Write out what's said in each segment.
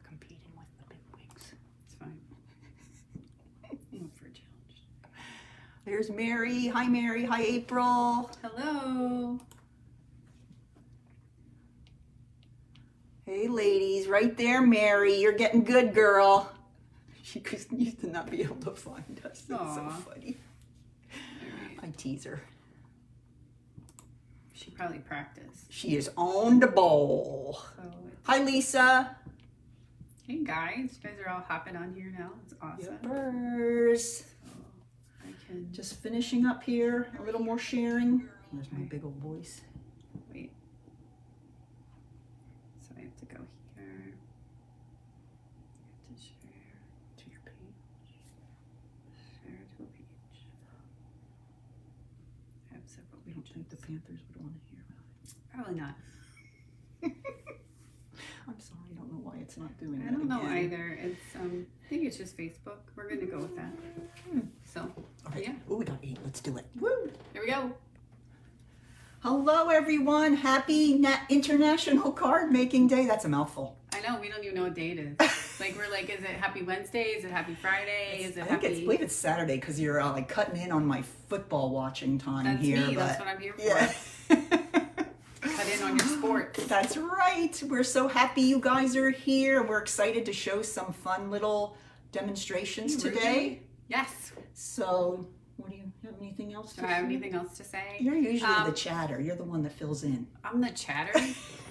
competing with the big wigs. It's fine. I'm up for a challenge. There's Mary. Hi, Mary. Hi, April. Hello. Hey, ladies. Right there, Mary. You're getting good, girl. She used to not be able to find us. That's so funny. I tease her. She probably practiced. She is on the bowl. Hi, Lisa. Hey, guys. You guys are all hopping on here now. It's awesome. Yippers. So I can just finishing up here. A little more sharing. There's my big old voice. Wait. So I have to go here. I have to share to your page. Share to a page. I have several We don't pages. think the Panthers would want to hear about it. Probably not. I'm sorry, I don't know why it's not doing that. I don't know again. either. It's I think it's just Facebook. We're gonna go with that. So All right. yeah. Oh, we got 8. Let's do it. Woo! Here we go. Hello, everyone. Happy International Card Making Day. That's a mouthful. I know, we don't even know what day it is. Like, we're like, is it Happy Wednesday? Is it Happy Friday? Is it I Happy... believe it's Saturday because you're like cutting in on my football watching time That's here. me. But That's what I'm here for. yeah. Cut in on your sports. That's right. We're so happy you guys are here. We're excited to show some fun little demonstrations today. Yes. So, what do you have anything else to Do I say? have anything else to say? You're usually the chatter. You're the one that fills in. I'm the chatter?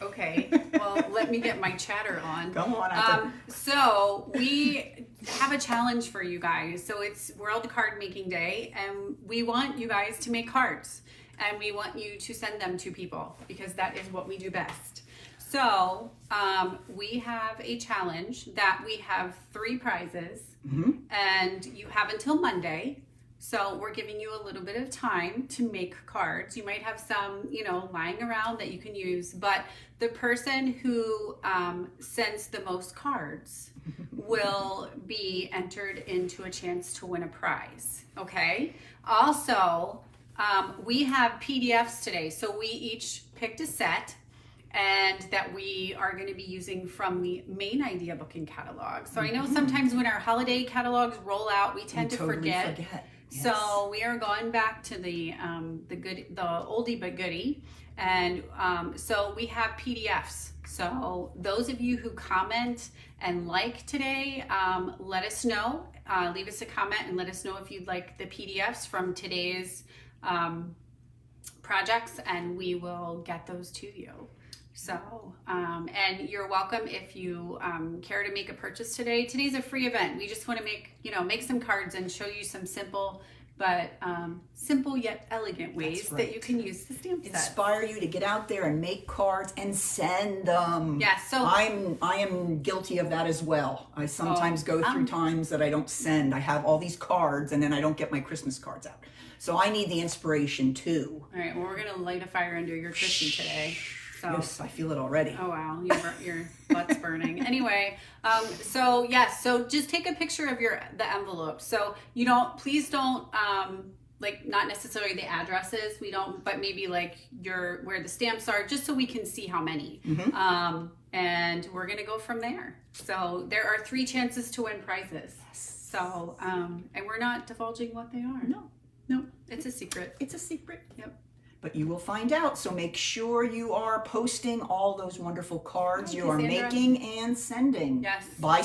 Okay. Well, let me get my chatter on. Go on. So we have a challenge for you guys. So it's World Card Making Day, and we want you guys to make cards. And we want you to send them to people because that is what we do best. So we have a challenge that we have 3 prizes, and you have until Monday. So we're giving you a little bit of time to make cards. You might have some, lying around that you can use, but the person who sends the most cards will be entered into a chance to win a prize. Okay. Also, we have PDFs today. So we each picked a set and that we are going to be using from the main idea book and catalog. So I know sometimes when our holiday catalogs roll out, we tend to forget. Yes. So we are going back to the oldie but goodie, and so we have PDFs. So those of you who comment and like today, let us know. Leave us a comment and let us know if you'd like the PDFs from today's projects, and we will get those to you. So, and you're welcome if you care to make a purchase today. Today's a free event. We just want to make some cards and show you some simple yet elegant ways that you can use the stamp set. Inspire you to get out there and make cards and send them. Yes, so I am guilty of that as well. I sometimes go through times that I don't send. I have all these cards and then I don't get my Christmas cards out. So I need the inspiration too. All right, well, we're gonna light a fire under your cookie today. So. Yes, I feel it already. Oh wow, your butt's burning. Anyway, so yes, so just take a picture of the envelope. So please don't not necessarily the addresses. But maybe like where the stamps are, just so we can see how many. And we're gonna go from there. So there are 3 chances to win prizes. Yes. So and we're not divulging what they are. No, it's a secret. It's a secret. Yep. But you will find out, so make sure you are posting all those wonderful cards you are making and sending. Yes. By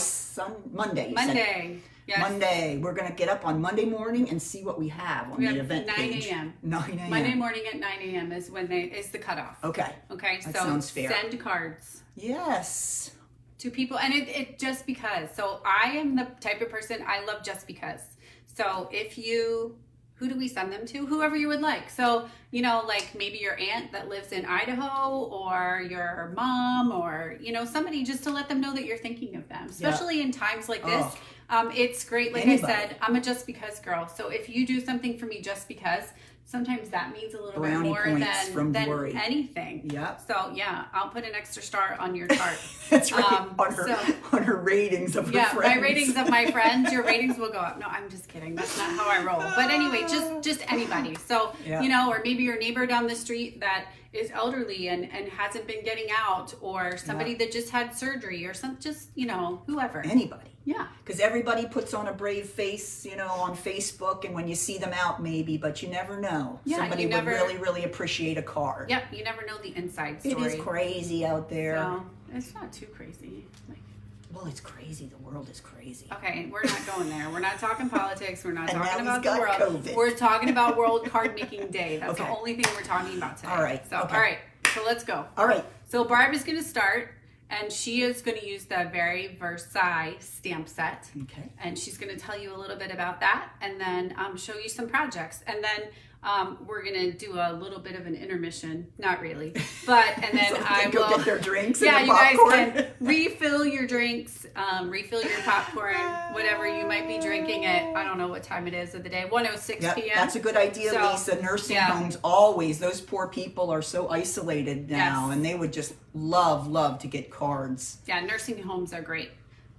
Monday. Monday. Yes. Monday. We're going to get up on Monday morning and see what we have on the event 9 page. 9 a.m. 9 a.m. Monday morning at 9 a.m. is is the cutoff. Okay. Okay, that so sounds fair. Send cards. Yes. To people, and it just because. So I am the type of person, I love just because. So who do we send them to? Whoever you would like. So, like maybe your aunt that lives in Idaho, or your mom, or, somebody, just to let them know that you're thinking of them, especially in times like this. It's great. Like I said, I'm a just because girl. So if you do something for me just because, sometimes that means a little bit more than anything. Yeah. So yeah, I'll put an extra star on your chart. That's right. On her ratings of her friends. Yeah, my ratings of my friends, your ratings will go up. No, I'm just kidding. That's not how I roll. But anyway, just anybody. So, or maybe your neighbor down the street that is elderly and hasn't been getting out, or somebody that just had surgery, or just, you know, whoever. Anybody. Yeah. Because everybody puts on a brave face, you know, on Facebook, and when you see them out, maybe, but you never know. Yeah, Somebody you never, would really, really appreciate a card. Yep, you never know the inside story. It is crazy out there. So, it's not too crazy. Well, it's crazy. The world is crazy. Okay, we're not going there. We're not talking politics. We're not And talking now about he's the got world. COVID. We're talking about World Card Making Day. That's Okay. the only thing we're talking about today. All right, So, okay. all right. So let's go. All right. So Barb is going to start, and she is going to use the Very Versailles stamp set. Okay. And she's going to tell you a little bit about that, and then show you some projects, and then we're gonna do a little bit of an intermission. Not really, but and then So they I go will get their drinks. Yeah, and you the guys popcorn. can refill your drinks, refill your popcorn, whatever you might be drinking at. I don't know what time it is of the day. 1:06 Yep, p.m. that's a good idea, So, Lisa. Nursing yeah. homes always, those poor people are so isolated now, Yes. and they would just love to get cards. Yeah, nursing homes are great,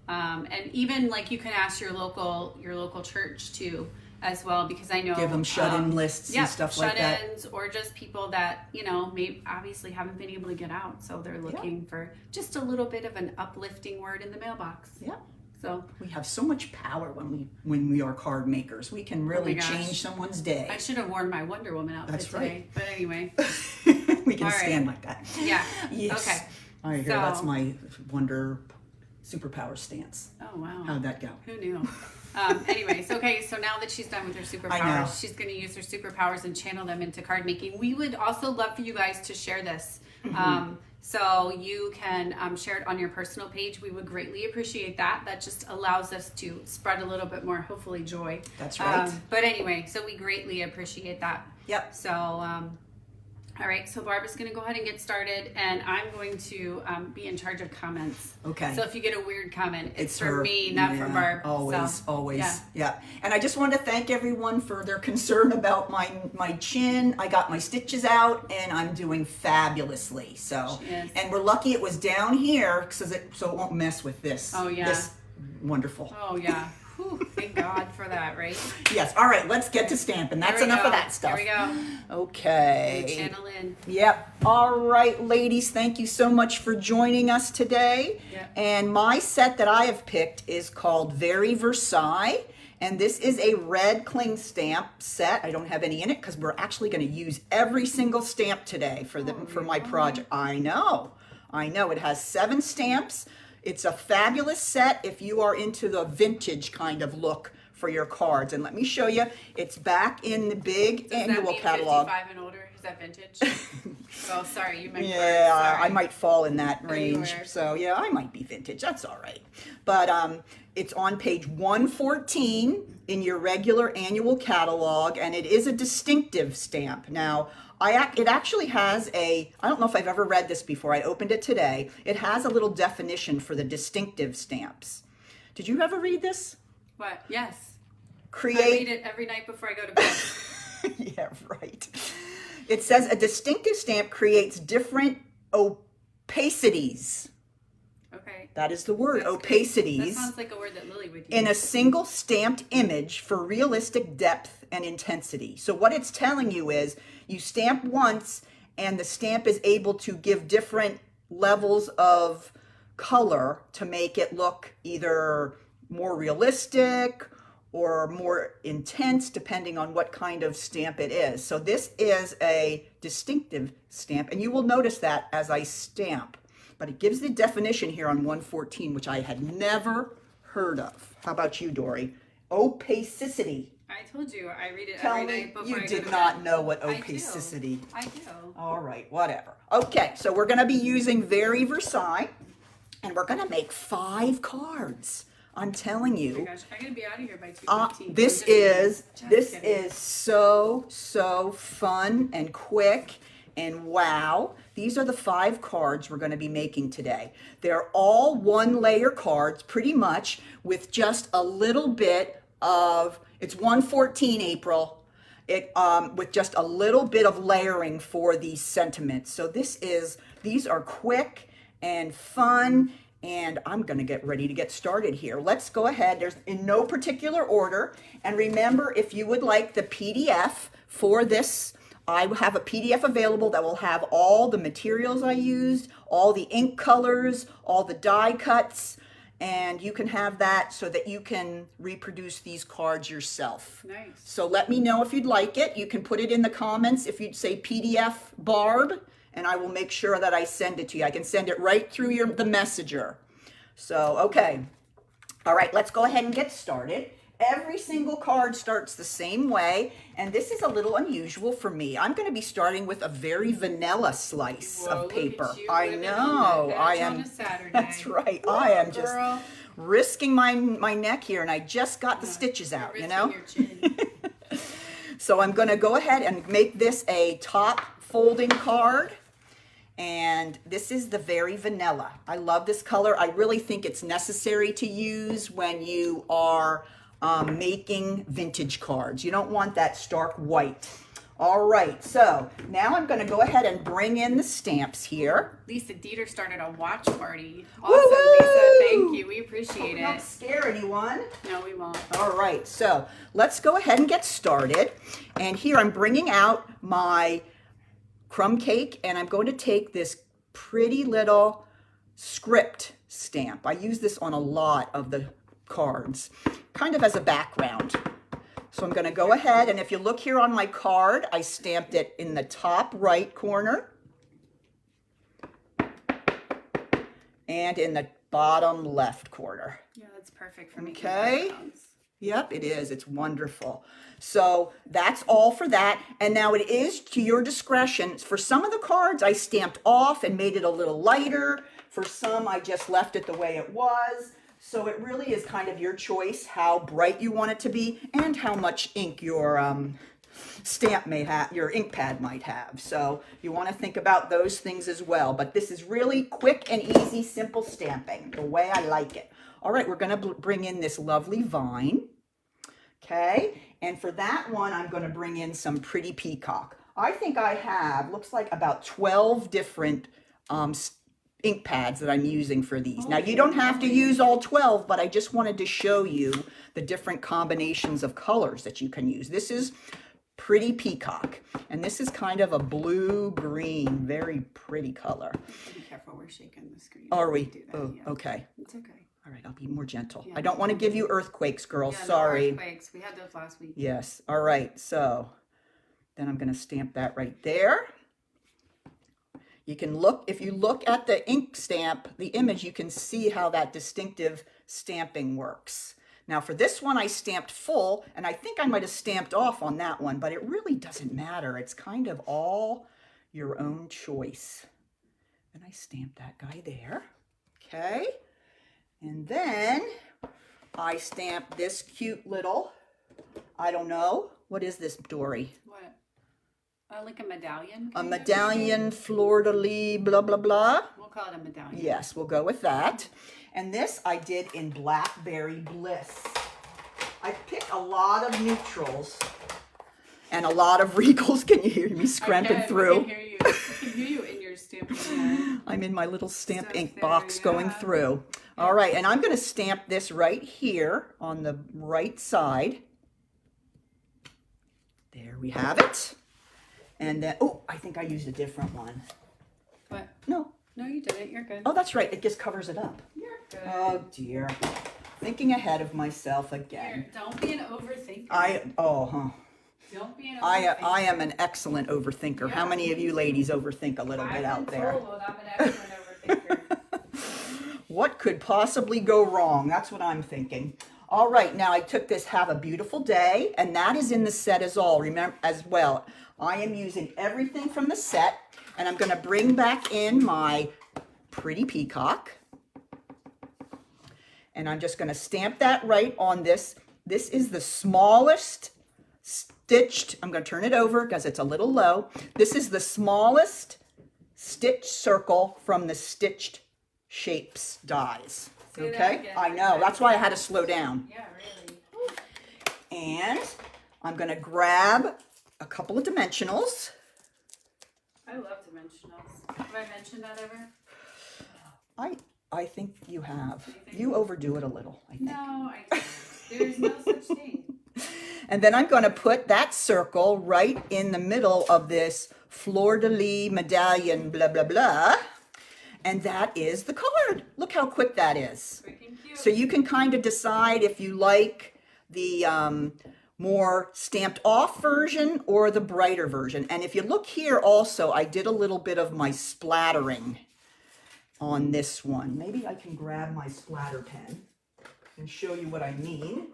and even like you can ask your local church too as well, because I know Give them shut-in lists and stuff like that. Shut-ins, or just people that, you know, maybe obviously haven't been able to get out, so they're looking for just a little bit of an uplifting word in the mailbox. Yeah. So We have so much power when we are card makers. We can really gosh. change someone's day. I should have worn my Wonder Woman outfit That's today. right. But anyway. We can All right. stand like that. Yeah. Yes. Okay. All right, here, So- that's my Wonder superpower stance. Oh, wow. How'd that go? Who knew? Anyways, okay, so now that she's done with her I know. superpowers, she's going to use her superpowers and channel them into card making. We would also love for you guys to share this. So you can share it on your personal page. We would greatly appreciate that. That just allows us to spread a little bit more, hopefully, joy. That's right. But anyway, so we greatly appreciate that. Yep. So, all right, so Barb is going to go ahead and get started, and I'm going to be in charge of comments. Okay. So if you get a weird comment, it's for her. me, not for Yeah, Barb. Always, So, always. yeah. Yeah. And I just want to thank everyone for their concern about my chin. I got my stitches out, and I'm doing fabulously. So, She is. and we're lucky it was down here so it won't mess with this. Oh, yeah. This wonderful. Oh, yeah. Whew, thank God for that, right? Yes. All right. Let's get to stamping. That's There we enough go. of that stuff. There we go. Okay. Channel in. Yep. All right, ladies, thank you so much for joining us today. Yep. And my set that I have picked is called Very Versailles. And this is a red cling stamp set. I don't have any in it because we're actually going to use every single stamp today for my project. I know. It has 7 stamps. It's a fabulous set if you are into the vintage kind of look for your cards. And let me show you. It's back in the big Does annual that mean catalog. 55 and older? Is that vintage? Oh, sorry, you might. Yeah, sorry. I might fall in that range. Anywhere. So yeah, I might be vintage. That's all right. But it's on page 114 in your regular annual catalog, and it is a distinctive stamp. Now, it actually has I don't know if I've ever read this before. I opened it today. It has a little definition for the distinctive stamps. Did you ever read this? What? Yes. I Create. read it every night before I go to bed. Yeah, right. It says a distinctive stamp creates different opacities. Okay. That is the word, That's good. opacities. That sounds like a word that Lily would use. In a single stamped image for realistic depth and intensity. So what it's telling you is you stamp once and the stamp is able to give different levels of color to make it look either more realistic or more intense depending on what kind of stamp it is. So this is a distinctive stamp, and you will notice that as I stamp. But it gives the definition here on 114, which I had never heard of. How about you, Dori? Opacity. I told you I read it Tell every me night before you I go did to not bed. know what I do. opacity. I do. All right, whatever. Okay, so we're going to be using Very Versailles, and we're going to make 5 cards. I'm telling you. Oh my gosh, I'm gonna be out of here by 2:15. This is so fun and quick, and wow. These are the 5 cards we're going to be making today. They're all 1-layer cards pretty much, with just a little bit of, it's 114 April, with just a little bit of layering for these sentiments. So these are quick and fun, and I'm going to get ready to get started here. Let's go ahead. There's in no particular order. And remember, if you would like the PDF for this I have a PDF available that will have all the materials I used, all the ink colors, all the die cuts, and you can have that so that you can reproduce these cards yourself. Nice. So let me know if you'd like it. You can put it in the comments if you'd say PDF Barb, and I will make sure that I send it to you. I can send it right through the messenger. So, okay. All right, let's go ahead and get started. Every single card starts the same way, and this is a little unusual for me. I'm going to be starting with a very vanilla slice of paper. I know. I am. On a Saturday. That's right. I am just risking my neck here, and I just got the stitches out, you know? Your chin. So I'm going to go ahead and make this a top folding card. And this is the very vanilla. I love this color. I really think it's necessary to use when you are making vintage cards. You don't want that stark white. All right, so now I'm going to go ahead and bring in the stamps here. Lisa Dieter started a watch party. Awesome, Lisa. Thank you. We appreciate it. Don't scare anyone. No, we won't. All right, so let's go ahead and get started. And here I'm bringing out my crumb cake, and I'm going to take this pretty little script stamp. I use this on a lot of the cards, kind of as a background. So I'm going to go ahead, and if you look here on my card, I stamped it in the top right corner and in the bottom left corner. Yeah, that's perfect for me. Okay. Yep, it is. It's wonderful. So that's all for that. And now it is to your discretion. For some of the cards, I stamped off and made it a little lighter. For some, I just left it the way it was. So it really is kind of your choice how bright you want it to be and how much ink your stamp may have, your ink pad might have. So you want to think about those things as well. But this is really quick and easy, simple stamping, the way I like it. All right, we're going to bring in this lovely vine. Okay, and for that one, I'm going to bring in some pretty peacock. I think I have, looks like about 12 different ink pads that I'm using for these. Now, you don't have to use all 12, but I just wanted to show you the different combinations of colors that you can use. This is pretty peacock, and this is kind of a blue-green, very pretty color. Be careful, we're shaking the screen. Are we? Oh, yeah. Okay. It's okay. All right, I'll be more gentle. Yeah. I don't want to give you earthquakes, girls. Yeah, Sorry. No earthquakes. We had those last week. Yes. All right. So then I'm going to stamp that right there. You can look, if you look at the ink stamp, the image, you can see how that distinctive stamping works. Now for this one, I stamped full, and I think I might have stamped off on that one, but it really doesn't matter. It's kind of all your own choice. And I stamped that guy there. Okay. And then I stamped this cute little, I don't know, what is this, Dori? What? Like a medallion? A medallion, fleur-de-lis, blah, blah, blah. We'll call it a medallion. Yes, we'll go with that. And this I did in Blackberry Bliss. I picked a lot of neutrals and a lot of regals. Can you hear me scramping through? I can hear you. I can hear you in your stamping there. I'm in my little stamp ink there, box going through. All right, and I'm going to stamp this right here on the right side. There we have it. And then, oh, I think I used a different one. What? No. No, you didn't. You're good. Oh, that's right. It just covers it up. You're good. Oh, dear. Thinking ahead of myself again. Here, don't be an overthinker. Don't be an overthinker. I am an excellent overthinker. Yeah. How many of you ladies overthink a little bit out there? I'm an excellent overthinker. What could possibly go wrong? That's what I'm thinking. All right, now I took this Have a Beautiful Day, and that is in the set as well. I am using everything from the set, and I'm going to bring back in my pretty peacock. And I'm just going to stamp that right on this. This is the smallest stitched, I'm going to turn it over because it's a little low. This is the smallest stitched circle from the Stitched Shapes dies. Okay, I know. That's why I had to slow down. Yeah, really. And I'm going to grab a couple of dimensionals. I love dimensionals. Have I mentioned that ever? I think you have. You think? You overdo it a little, I think. No, I don't. There's no such thing. And then I'm going to put that circle right in the middle of this fleur-de-lis medallion, blah, blah, blah. And that is the card. Look how quick that is. So you can kind of decide if you like the more stamped off version or the brighter version. And if you look here also, I did a little bit of my splattering on this one. Maybe I can grab my splatter pen and show you what I mean.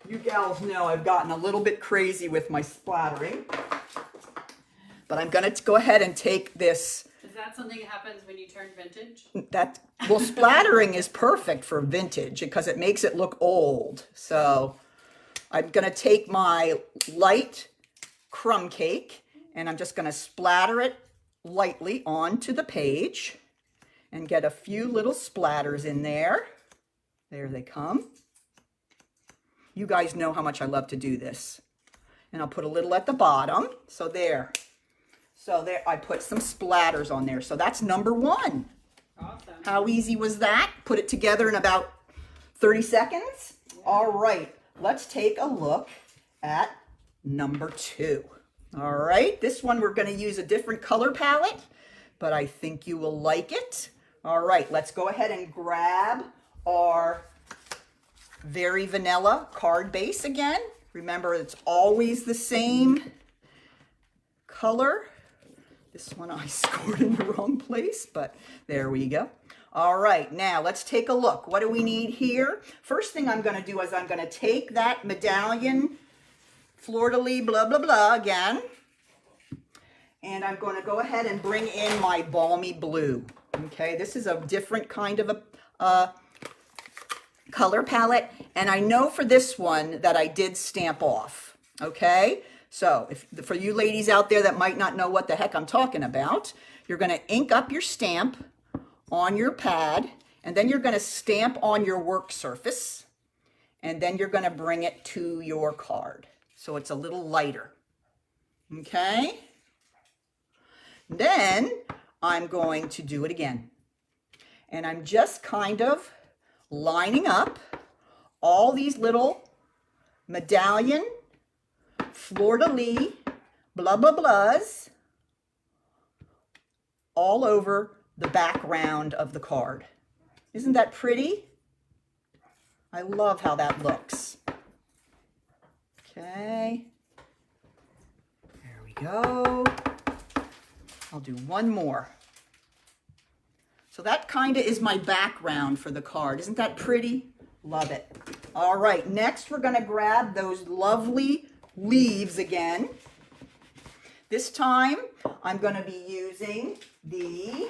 You gals know I've gotten a little bit crazy with my splattering. But I'm going to go ahead and take this. Is that something that happens when you turn vintage? Well, splattering is perfect for vintage because it makes it look old. So I'm going to take my light crumb cake and I'm just going to splatter it lightly onto the page and get a few little splatters in there. There they come. You guys know how much I love to do this. And I'll put a little at the bottom. So there. So there, I put some splatters on there. So that's number 1. Awesome. How easy was that? Put it together in about 30 seconds. Yeah. All right, let's take a look at number 2. All right, this one we're going to use a different color palette, but I think you will like it. All right, let's go ahead and grab our Very Vanilla card base again. Remember, it's always the same color. This one I scored in the wrong place, but there we go. All right, now let's take a look. What do we need here? First thing I'm going to do is I'm going to take that medallion fleur-de-lis blah, blah, blah again. And I'm going to go ahead and bring in my balmy blue. Okay, this is a different kind of a color palette. And I know for this one that I did stamp off. Okay, so for you ladies out there that might not know what the heck I'm talking about, you're going to ink up your stamp on your pad, and then you're going to stamp on your work surface, and then you're going to bring it to your card. So it's a little lighter. Okay? Then I'm going to do it again. And I'm just kind of lining up all these little medallion, fleur-de-lis, blah, blah, blahs all over the background of the card. Isn't that pretty? I love how that looks. Okay. There we go. I'll do one more. So that kind of is my background for the card. Isn't that pretty? Love it. All right, next we're going to grab those lovely leaves again. This time I'm going to be using the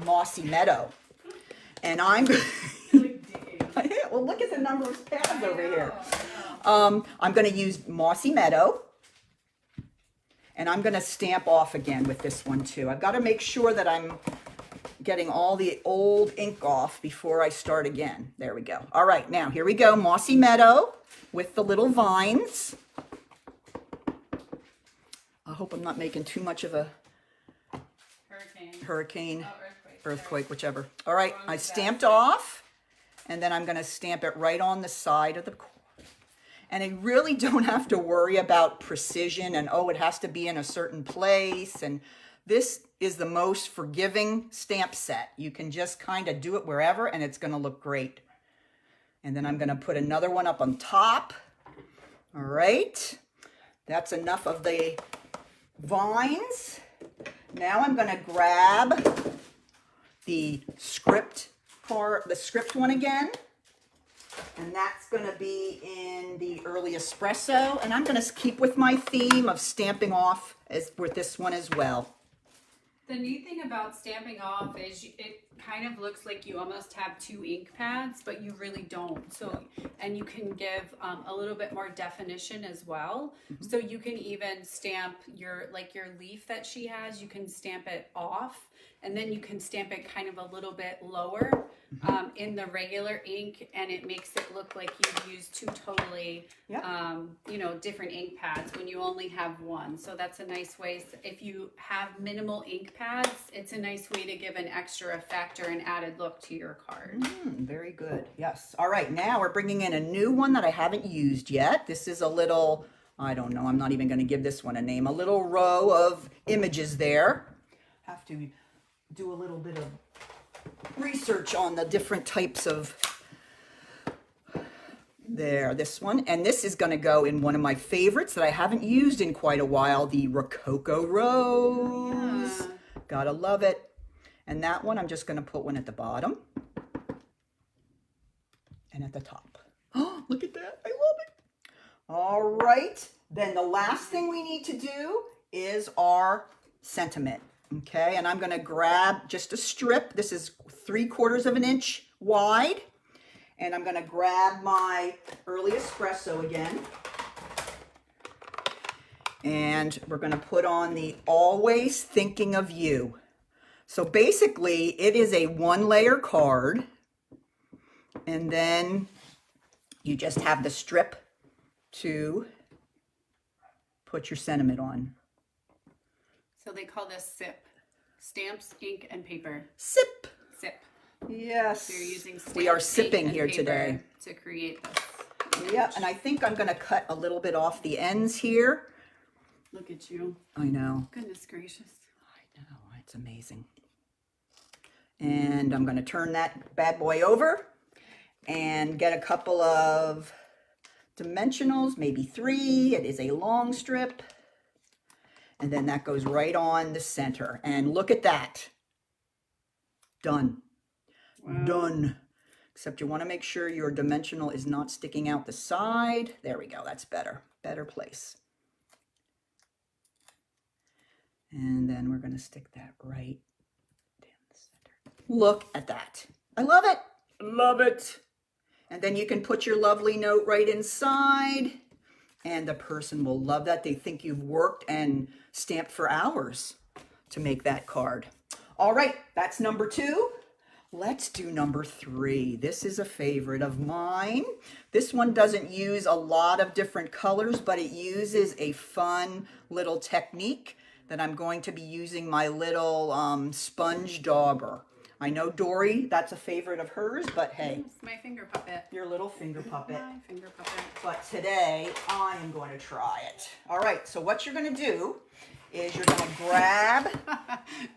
Mossy Meadow. And I'm well, look at the number of pads over here. I'm going to use Mossy Meadow. And I'm going to stamp off again with this one too. I've got to make sure that I'm getting all the old ink off before I start again. There we go. All right, now here we go. Mossy Meadow with the little vines. I hope I'm not making too much of a hurricane, earthquake, whichever. All right, I stamped off, and then I'm going to stamp it right on the side of the card. And I really don't have to worry about precision and, oh, it has to be in a certain place. And this is the most forgiving stamp set. You can just kind of do it wherever, and it's going to look great. And then I'm going to put another one up on top. All right. That's enough of the vines. Now I'm going to grab the script one again. And that's going to be in the early espresso. And I'm going to keep with my theme of stamping off with this one as well. The neat thing about stamping off is it kind of looks like you almost have 2 ink pads, but you really don't. So, and you can give a little bit more definition as well. Mm-hmm. So you can even stamp your leaf that she has, you can stamp it off, and then you can stamp it kind of a little bit lower in the regular ink, and it makes it look like you've used two totally, different ink pads when you only have one. So that's a nice way. If you have minimal ink pads, it's a nice way to give an extra effect or an added look to your card. Very good. Yes. All right. Now we're bringing in a new one that I haven't used yet. This is a little, I don't know, I'm not even going to give this one a name. A little row of images there. Have to do a little bit of research on the different types of this one, and this is going to go in one of my favorites that I haven't used in quite a while, the Rococo Rose. Yeah. Gotta love it. And that one I'm just going to put one at the bottom and at the top. Oh, look at that. I love it. All right, then the last thing we need to do is our sentiment. Okay, and I'm going to grab just a strip. This is 3/4 of an inch wide. And I'm going to grab my early espresso again. And we're going to put on the Always Thinking of You. So basically, it is a 1-layer card. And then you just have the strip to put your sentiment on. So they call this SIP. Stamps, ink, and paper. Sip. SIP. Yes. So you're using stamps, we are ink, sipping and here paper today. to create this. Yep, and I think I'm going to cut a little bit off the ends here. Look at you. I know. Goodness gracious. I know. It's amazing. And I'm going to turn that bad boy over and get a couple of dimensionals, maybe 3. It is a long strip. And then that goes right on the center. And look at that. Done. Wow. Done. Except you want to make sure your dimensional is not sticking out the side. There we go. That's better. Better place. And then we're going to stick that right down the center. Look at that. I love it. Love it. And then you can put your lovely note right inside. And the person will love that. They think you've worked and stamped for hours to make that card. All right. That's number 2. Let's do number 3. This is a favorite of mine. This one doesn't use a lot of different colors, but it uses a fun little technique that I'm going to be using my little sponge dauber. I know Dori, that's a favorite of hers, but hey. It's my finger puppet. Your little finger puppet. My finger puppet. But today, I am going to try it. All right, so what you're going to do is you're going to grab...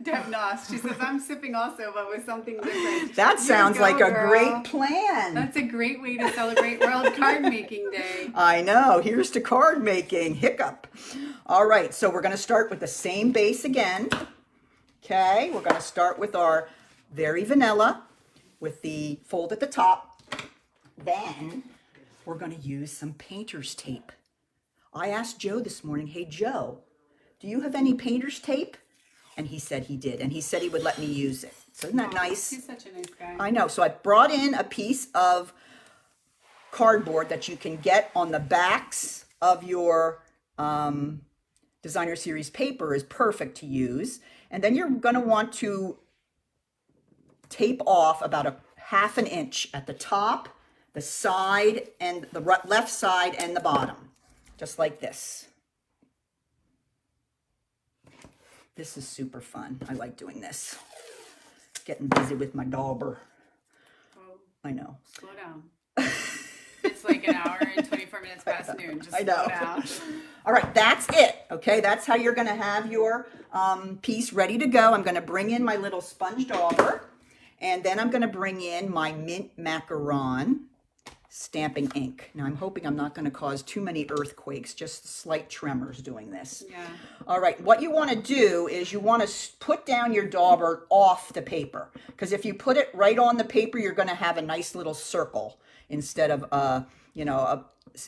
Deb Noss, she says, I'm sipping also, but with something different. That sounds like a girl. great plan. That's a great way to celebrate World Card Making Day. I know. Here's to card making. Hiccup. All right, so we're going to start with the same base again. Okay, we're going to start with our very vanilla with the fold at the top. Then we're going to use some painter's tape. I asked Joe this morning, hey, Joe, do you have any painter's tape? And he said he did. And he said he would let me use it. So isn't that nice? He's such a nice guy. I know. So I brought in a piece of cardboard that you can get on the backs of your designer series paper is perfect to use. And then you're going to want to tape off about a 1/2 inch at the top, the side, and the left side and the bottom. Just like this. This is super fun. I like doing this. Getting busy with my dauber. Well, I know. slow down. It's like an hour and 24 minutes past noon. Just I know. slow down. All right, that's it. Okay, that's how you're going to have your piece ready to go. I'm going to bring in my little sponge dauber, and then I'm going to bring in my mint macaron stamping ink. Now, I'm hoping I'm not going to cause too many earthquakes, just slight tremors doing this. Yeah. All right, what you want to do is you want to put down your dauber off the paper, because if you put it right on the paper, you're going to have a nice little circle instead of a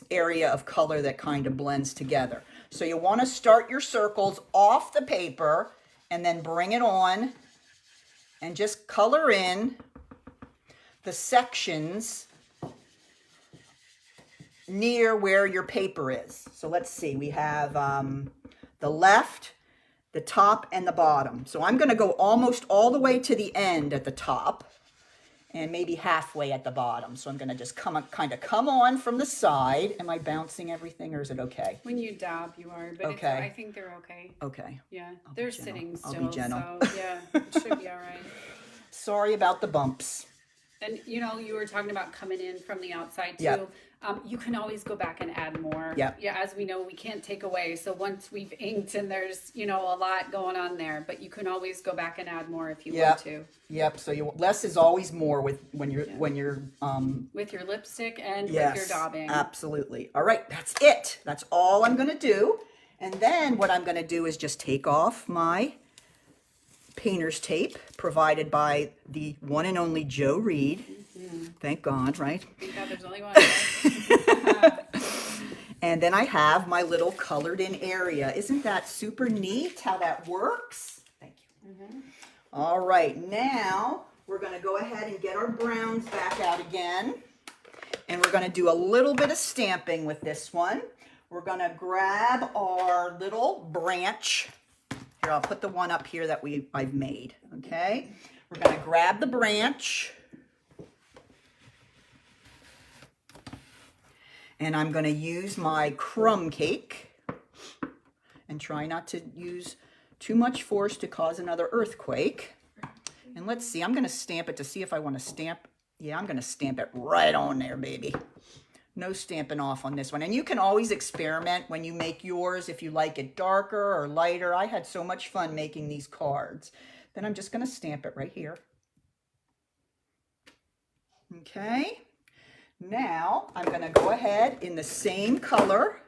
area of color that kind of blends together. So you want to start your circles off the paper and then bring it on and just color in the sections near where your paper is. So let's see, we have the left, the top, and the bottom. So I'm going to go almost all the way to the end at the top. and maybe halfway at the bottom. So I'm going to just kind of come on from the side. Am I bouncing everything, or is it okay? When you dab, you are, but okay. I think they're okay. Okay. Yeah, they're sitting still. I'll be gentle. So yeah, it should be all right. Sorry about the bumps. And you know, you were talking about coming in from the outside too. Yep. You can always go back and add more. Yep. Yeah, as we know, we can't take away. So once we've inked and there's, you know, a lot going on there, but you can always go back and add more if you want to. Yep. So less is always more when you're with your lipstick and yes, with your daubing. Absolutely. All right, that's it. That's all I'm going to do. And then what I'm going to do is just take off my painter's tape provided by the one and only Joe Reed. Thank God, right? Thank God there's only one. And then I have my little colored in area. Isn't that super neat how that works? Thank you. All right, now we're going to go ahead and get our browns back out again. And we're going to do a little bit of stamping with this one. We're going to grab our little branch. Here, I'll put the one up here that I've made, okay? We're going to grab the branch. And I'm going to use my crumb cake and try not to use too much force to cause another earthquake. And let's see, I'm going to stamp it to see if I want to stamp. Yeah, I'm going to stamp it right on there, baby. No stamping off on this one. And you can always experiment when you make yours if you like it darker or lighter. I had so much fun making these cards. Then I'm just going to stamp it right here. Okay. Now I'm going to go ahead in the same color.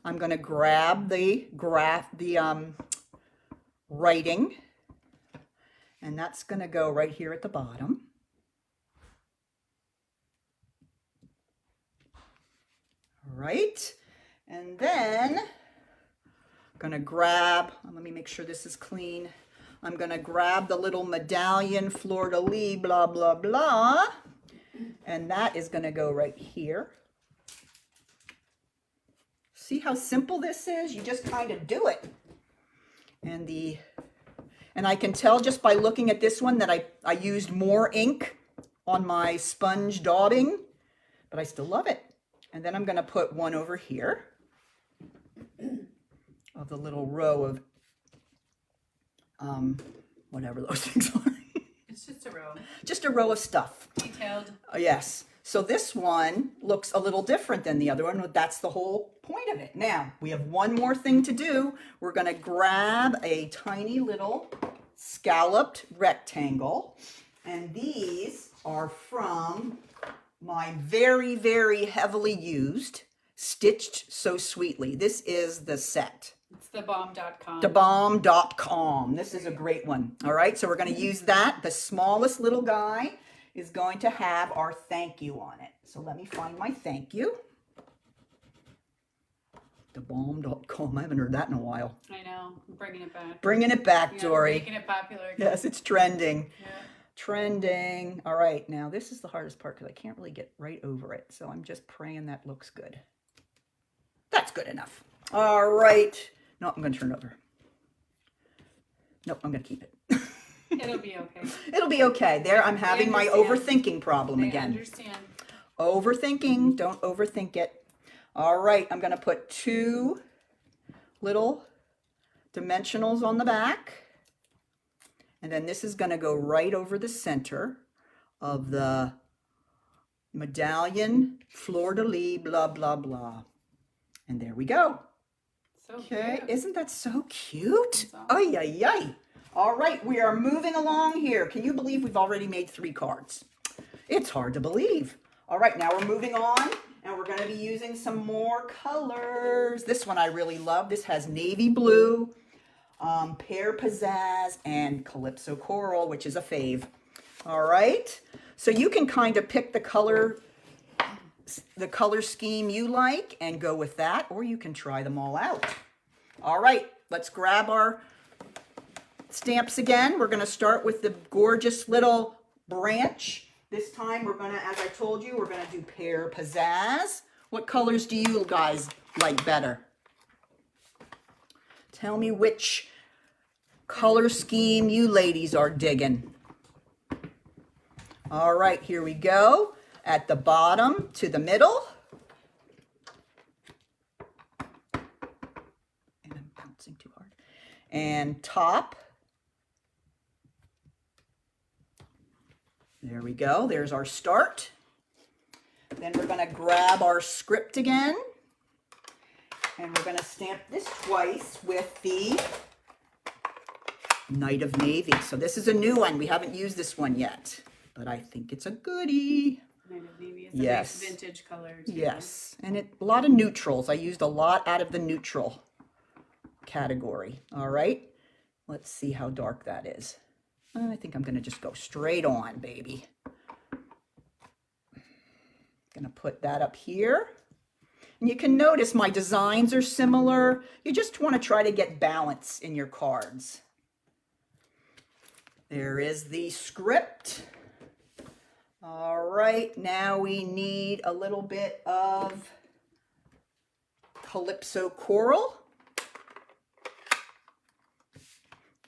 I'm going to grab the writing, and that's going to go right here at the bottom. All right, and then I'm going to grab, let me make sure this is clean. I'm going to grab the little medallion fleur-de-lis, blah, blah, blah. And that is going to go right here. See how simple this is? You just kind of do it. And I can tell just by looking at this one that I used more ink on my sponge daubing, but I still love it. And then I'm going to put one over here of the little row of whatever those things are. It's just a row. Just a row of stuff. Detailed. Yes. So this one looks a little different than the other one, but that's the whole point of it. Now, we have one more thing to do. We're going to grab a tiny little scalloped rectangle, and these are from my very, very heavily used Stitched So Sweetly. This is the set. It's thebomb.com. Thebomb.com. This is a great one. All right, so we're going to use that. The smallest little guy is going to have our thank you on it. So let me find my thank you. Thebomb.com. I haven't heard that in a while. I know. I'm bringing it back. Bringing it back, yeah, Dori. Making it popular again. Yes, it's trending. Yeah. Trending. All right, now this is the hardest part because I can't really get right over it. So I'm just praying that looks good. That's good enough. All right. No, I'm going to turn it over. Nope, I'm going to keep it. It'll be okay. It'll be okay. There, I'm having my overthinking problem I again. understand. Overthinking. Don't overthink it. All right, I'm going to put two little dimensionals on the back. And then this is going to go right over the center of the medallion fleur-de-lis, blah, blah, blah. And there we go. So Okay, cute. isn't that so cute? Awesome. Ay, ay, ay. All right, we are moving along here. Can you believe we've already made 3 cards? It's hard to believe. All right, now we're moving on, and we're going to be using some more colors. This one I really love. This has navy blue, pear pizzazz, and calypso coral, which is a fave. All right, so you can kind of pick the color scheme you like and go with that, or you can try them all out. All right, let's grab our stamps again. We're going to start with the gorgeous little branch. This time we're going to, as I told you, we're going to do pear pizzazz. What colors do you guys like better? Tell me which color scheme you ladies are digging. All right, here we go. At the bottom to the middle. And I'm bouncing too hard. And top. There we go. There's our start. Then we're going to grab our script again. And we're going to stamp this twice with the Knight of Navy. So this is a new one. We haven't used this one yet, but I think it's a goodie. Knight of Navy is yes. a nice vintage color too. Yes, and a lot of neutrals. I used a lot out of the neutral category. All right, let's see how dark that is. I think I'm going to just go straight on, baby. Going to put that up here. And you can notice my designs are similar. You just want to try to get balance in your cards. There is the script. All right, now we need a little bit of Calypso Coral.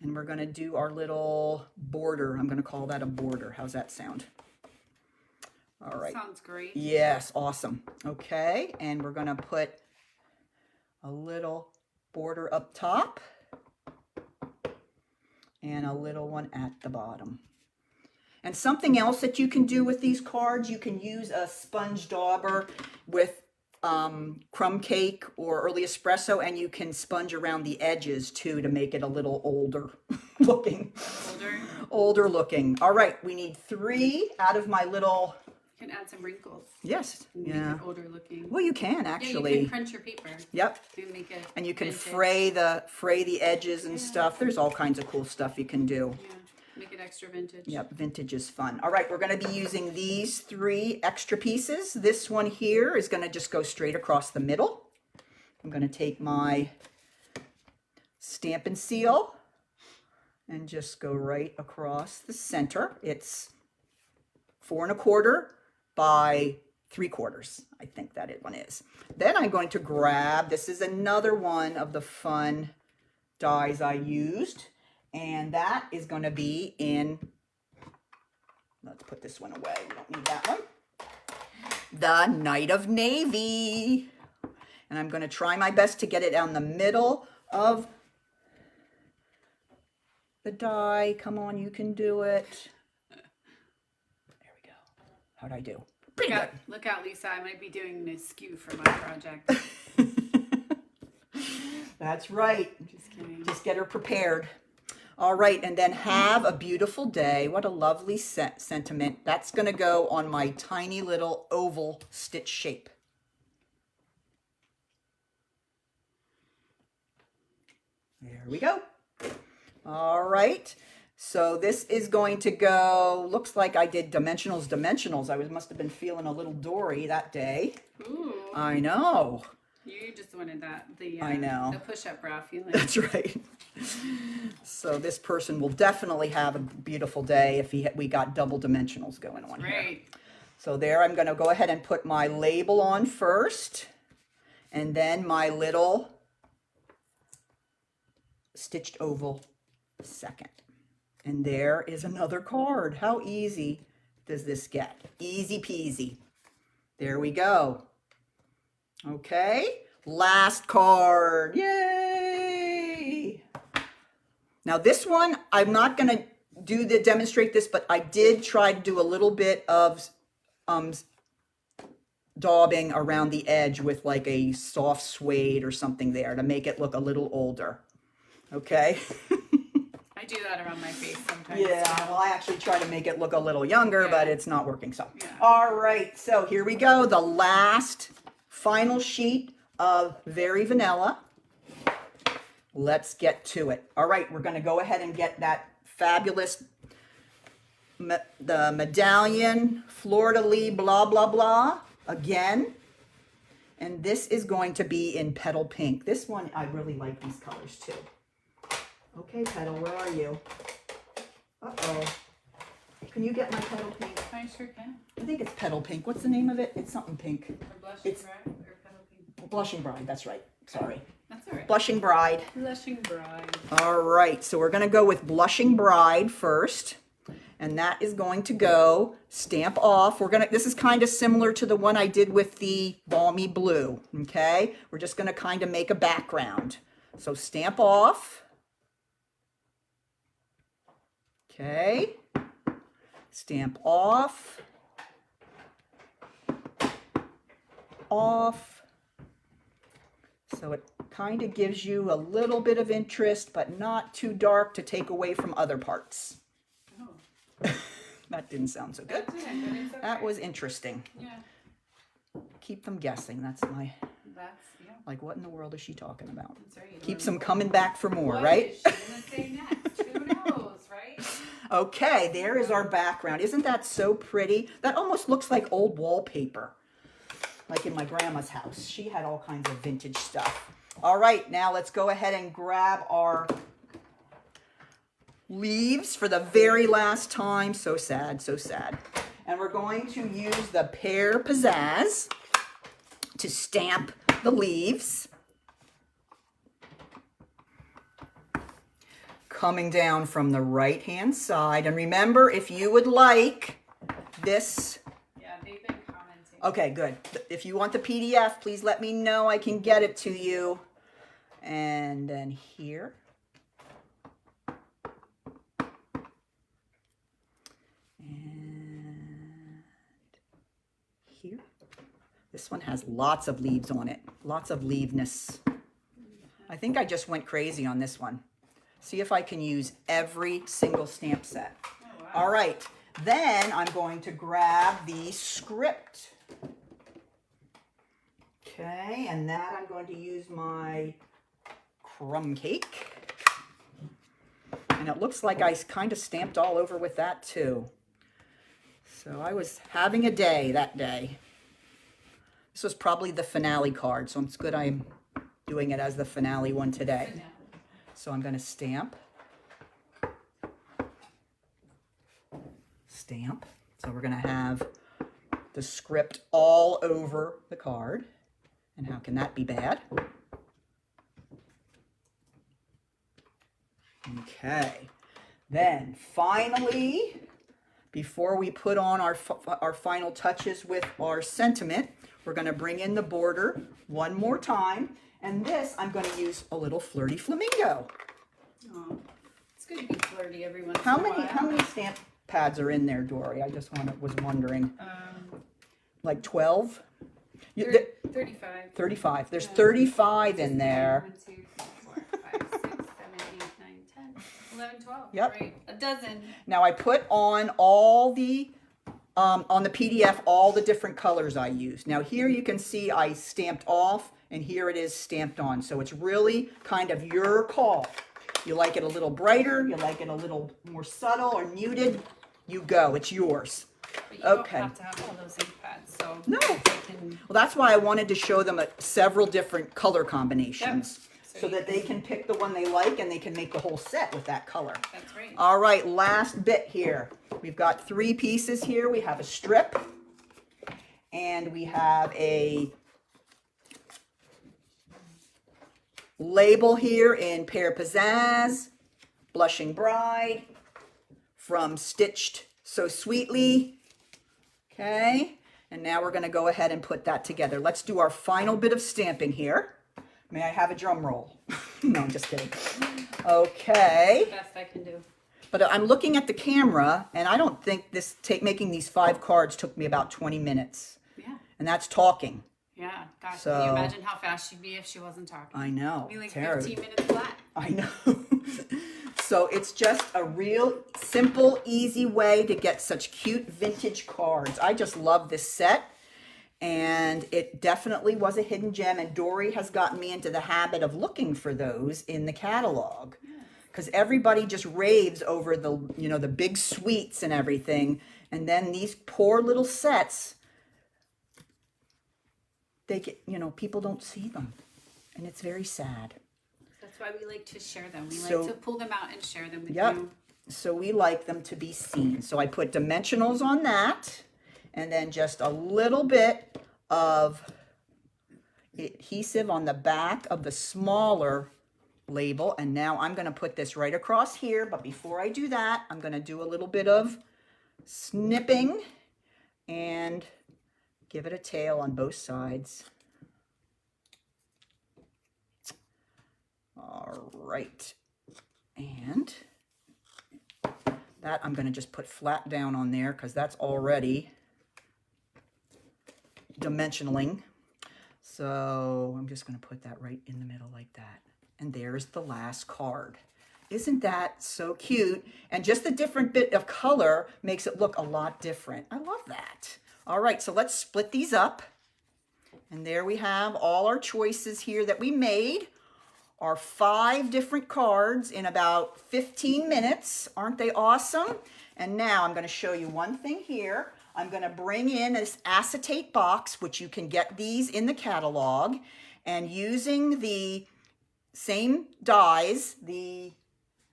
And we're going to do our little border. I'm going to call that a border. How's that sound? All right. Sounds great. Yes, awesome. Okay, and we're going to put a little border up top and a little one at the bottom. And something else that you can do with these cards, you can use a sponge dauber with crumb cake or early espresso, and you can sponge around the edges too to make it a little older looking. Older looking. All right, we need 3 out of my little... You can add some wrinkles. Yes. Make it older looking. Well, you can actually. Yeah, you can crunch your paper. Yep. To make it and you can vintage. fray the edges and stuff. There's all kinds of cool stuff you can do. Yeah. Make it extra vintage. Yep, vintage is fun. All right, we're going to be using these 3 extra pieces. This one here is going to just go straight across the middle. I'm going to take my Stamp and Seal and just go right across the center. It's 4 1/4 by 3/4. I think that one is. Then I'm going to grab, this is another one of the fun dies I used. And that is going to be in, let's put this one away. We don't need that one. The Knight of Navy. And I'm going to try my best to get it on the middle of the die. Come on, you can do it. There we go. How'd I do? Pretty good. Look out, Lisa. I might be doing this skew for my project. That's right. Just kidding. Just get her prepared. All right, and then have a beautiful day. What a lovely sentiment. That's going to go on my tiny little oval stitch shape. There we go. All right, so this is going to go, looks like I did dimensionals. I must have been feeling a little Dori that day. Ooh. I know. You just wanted that, I know. the push-up bra feeling. That's right. So this person will definitely have a beautiful day if we got double dimensionals going on here. Right. So there, I'm going to go ahead and put my label on first, and then my little stitched oval second. And there is another card. How easy does this get? Easy peasy. There we go. Okay, last card. Yay! Now this one, I'm not going to demonstrate this, but I did try to do a little bit of daubing around the edge with like a soft suede or something there to make it look a little older. Okay? I do that around my face sometimes. Yeah, well, I actually try to make it look a little younger, but it's not working. So, yeah. All right, so here we go. The last final sheet of Very Vanilla. Let's get to it. All right, we're going to go ahead and get that fabulous, the medallion, fleur-de-lis, blah, blah, blah, again. And this is going to be in Petal Pink. This one, I really like these colors too. Okay, Petal, where are you? Uh-oh. Can you get my Petal Pink? I sure can. I think it's Petal Pink. What's the name of it? It's something pink. Or Blushing It's- Bride or Petal Pink. Blushing Bride, that's right. Sorry. That's all right. Blushing Bride. Blushing Bride. All right, so we're going to go with Blushing Bride first. And that is going to go stamp off. This is kind of similar to the one I did with the balmy blue, okay? We're just gonna kind of make a background. So stamp off. Okay. Stamp off. Off. So it kind of gives you a little bit of interest, but not too dark to take away from other parts. That didn't sound so good. That was interesting. Yeah. Keep them guessing. That's yeah. Like, what in the world is she talking about? That's right. Keeps them coming back for more, What right? is she gonna say next? Who knows, right? Okay, there is our background. Isn't that so pretty? That almost looks like old wallpaper, like in my grandma's house. She had all kinds of vintage stuff. All right, now let's go ahead and grab our leaves for the very last time. So sad, so sad. And we're going to use the Pear Pizzazz to stamp the leaves. Coming down from the right-hand side. And remember, if you would like this. Yeah, they've been commenting. Okay, good. If you want the PDF, please let me know. I can get it to you. And then here. Here. This one has lots of leaves on it. Lots of leaveness. I think I just went crazy on this one. See if I can use every single stamp set. Oh, wow. All right. Then I'm going to grab the script. Okay, and that I'm going to use my crumb cake. And it looks like I kind of stamped all over with that too. So I was having a day that day. This was probably the finale card, so it's good I'm doing it as the finale one today. So I'm going to stamp. Stamp. So we're going to have the script all over the card. And how can that be bad? Okay. Then finally, before we put on our final touches with our sentiment, we're going to bring in the border one more time. And this, I'm going to use a little flirty flamingo. Oh, it's good to be flirty every once How in a while. many stamp pads are in there, Dory? I just was wondering. Like 12? 35. 35. There's 35 in there. 1, 2, 3, 4, 5, 6, 7, 8, 9, 10, 11, 12. Yep. Right. A dozen. Now I put on all the, on the PDF, all the different colors I used. Now here you can see I stamped off, and here it is stamped on. So it's really kind of your call. You like it a little brighter, you like it a little more subtle or muted, you go, it's yours. But you Okay. don't have to have all those ink pads, so No. they can, Well, that's why I wanted to show them several different color combinations. Yep. So that they can pick the one they like and they can make the whole set with that color. that's right. All right, last bit here. We've got 3 pieces here. We have a strip and we have a label here in Pear Pizzazz, Blushing Bride, from Stitched So Sweetly. Okay, and now we're going to go ahead and put that together. Let's do our final bit of stamping here. May I have a drum roll? No, I'm just kidding. Okay. Best I can do. But I'm looking at the camera, and I don't think making these 5 cards took me about 20 minutes. Yeah. And that's talking. Yeah. Gosh, So- can you imagine how fast she'd be if she wasn't talking? I know. Be like Terrible. 15 minutes flat. I know. So it's just a real simple, easy way to get such cute vintage cards. I just love this set. And it definitely was a hidden gem. And Dori has gotten me into the habit of looking for those in the catalog. Because everybody just raves over the, the big suites and everything. And then these poor little sets, they get, people don't see them. And it's very sad. That's why we like to share them. We So- like to pull them out and share them with Yep. you. So we like them to be seen. So I put dimensionals on that. And then just a little bit of adhesive on the back of the smaller label. And now I'm going to put this right across here. But before I do that, I'm going to do a little bit of snipping and give it a tail on both sides. All right. And that I'm going to just put flat down on there because that's already dimensionaling. So I'm just going to put that right in the middle like that. And there's the last card. Isn't that so cute? And just a different bit of color makes it look a lot different. I love that. All right, so let's split these up. And there we have all our choices here that we made. Our 5 different cards in about 15 minutes. Aren't they awesome? And now I'm going to show you one thing here. I'm going to bring in this acetate box, which you can get these in the catalog. And using the same dies, the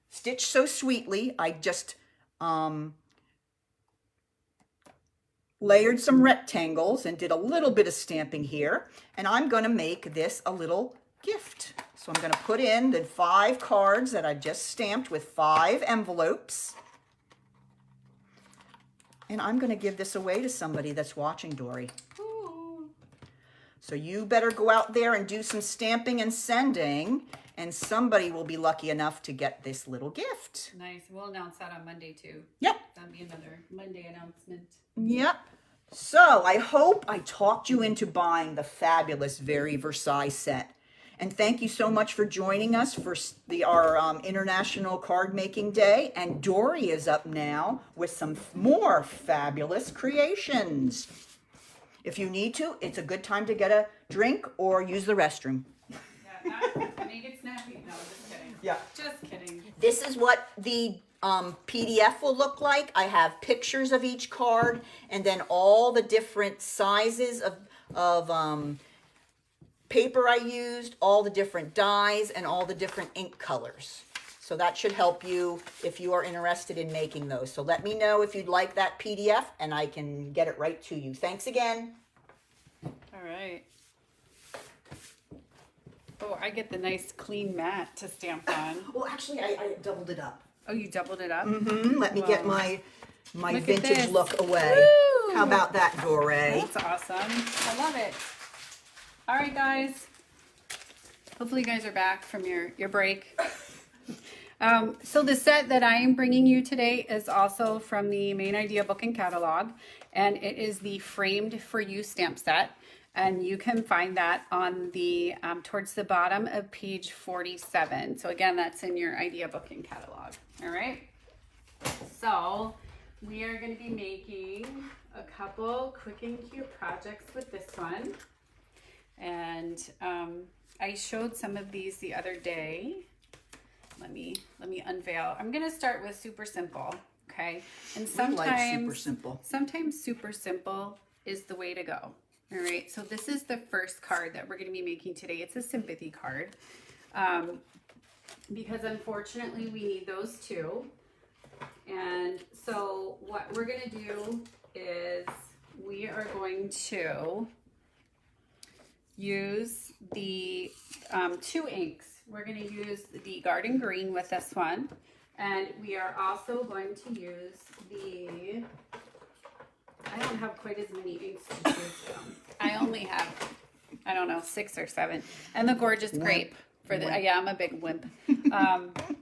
Stitch So Sweetly, I just layered some rectangles and did a little bit of stamping here. And I'm going to make this a little gift. So I'm going to put in the 5 cards that I just stamped with 5 envelopes. And I'm going to give this away to somebody that's watching, Dori. Ooh. So you better go out there and do some stamping and sending, and somebody will be lucky enough to get this little gift. Nice. We'll announce that on Monday too. Yep. That'll be another Monday announcement. Yep. So I hope I talked you into buying the fabulous Very Versailles set. And thank you so much for joining us for our International Card Making Day. And Dori is up now with some more fabulous creations. If you need to, it's a good time to get a drink or use the restroom. Yeah, make it snappy. No, just kidding. Yeah. Just kidding. This is what the PDF will look like. I have pictures of each card and then all the different sizes of paper I used, all the different dyes, and all the different ink colors. So that should help you if you are interested in making those. So let me know if you'd like that PDF, and I can get it right to you. Thanks again. All right. Oh, I get the nice clean mat to stamp on. Well, actually, I doubled it up. Oh, you doubled it up? Mm-hmm. Let me get my Look vintage look away. Woo! How about that, Dori? That's awesome. I love it. All right, guys. Hopefully you guys are back from your break. So the set that I am bringing you today is also from the Main Idea Book and Catalog, and it is the Framed for You stamp set. And you can find that on the towards the bottom of page 47. So again, that's in your Idea Book and Catalog. All right. So we are going to be making a couple quick and cute projects with this one. And I showed some of these the other day. Let me unveil. I'm going to start with super simple. Okay. And sometimes super simple is the way to go. All right, so this is the first card that we're going to be making today. It's a sympathy card because unfortunately we need those two. And so what we're going to do is we are going to use the 2 inks. We're going to use the Garden Green with this one. And we are also going to use the... I don't have quite as many inks to choose from. I only have, I don't know, 6 or 7. And the Gorgeous Grape for the, yeah, I'm a big wimp.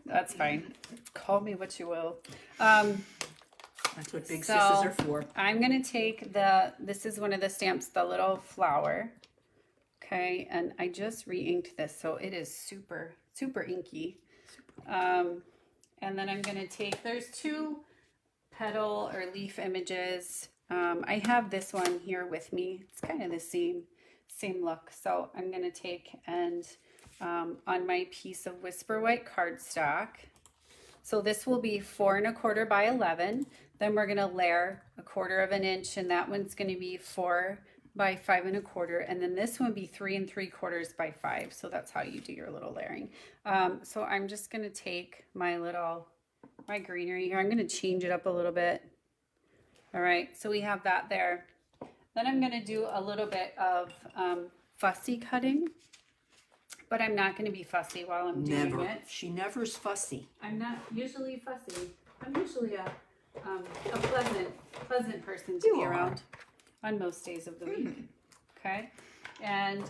That's fine. Call me what you will. That's what big sisters are for. I'm going to take this is one of the stamps, the little flower. Okay, and I just re-inked this, so it is super, super inky. And then I'm going to take, there's 2 petal or leaf images. I have this one here with me. It's kind of the same look. So I'm going to take and on my piece of Whisper White cardstock. So this will be 4 1/4 by 11. Then we're going to layer 1/4 inch, and that one's going to be 4 by 5 1/4. And then this one will be 3 3/4 by 5. So that's how you do your little layering. So I'm just going to take my greenery here. I'm going to change it up a little bit. All right, so we have that there. Then I'm going to do a little bit of fussy cutting. but I'm not going to be fussy while I'm doing it. She never's fussy. I'm not usually fussy. I'm usually a pleasant person to be around on most days of the week. Okay, and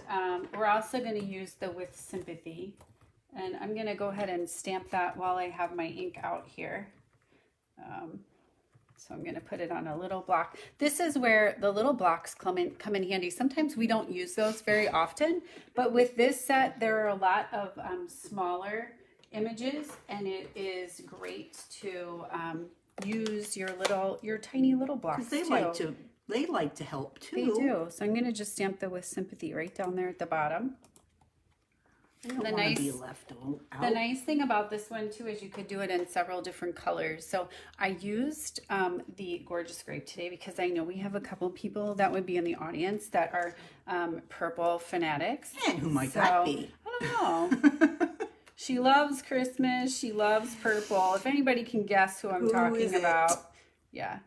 we're also going to use the With Sympathy, and I'm going to go ahead and stamp that while I have my ink out here. So I'm going to put it on a little block. This is where the little blocks come in handy. Sometimes we don't use those very often, but with this set, there are a lot of smaller images, and it is great to use your tiny little blocks too. They like to help too. They do. So I'm going to just stamp the With Sympathy right down there at the bottom. I don't want to be left out. The nice thing about this one too is you could do it in several different colors. So I used the Gorgeous Grape today because I know we have a couple people that would be in the audience that are purple fanatics. And who might that be? I don't know. She loves Christmas. She loves purple. If anybody can guess who I'm talking about. Yeah.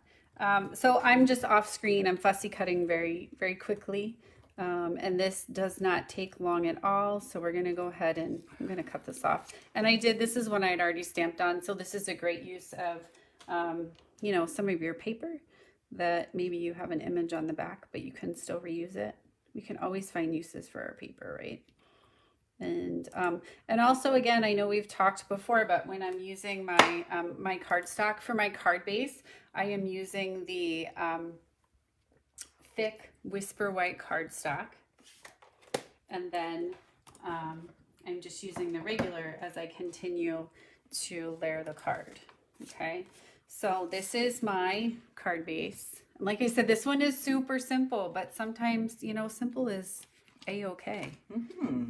So I'm just off screen. I'm fussy cutting very, very quickly. And this does not take long at all. So we're going to go ahead and I'm going to cut this off. And this is one I'd already stamped on. So this is a great use of, some of your paper that maybe you have an image on the back, but you can still reuse it. We can always find uses for our paper, right? And also, again, I know we've talked before, but when I'm using my, my cardstock for my card base, I am using the, thick Whisper White cardstock, and then I'm just using the regular as I continue to layer the card. Okay, so this is my card base. Like I said, this one is super simple, but sometimes, simple is a-okay.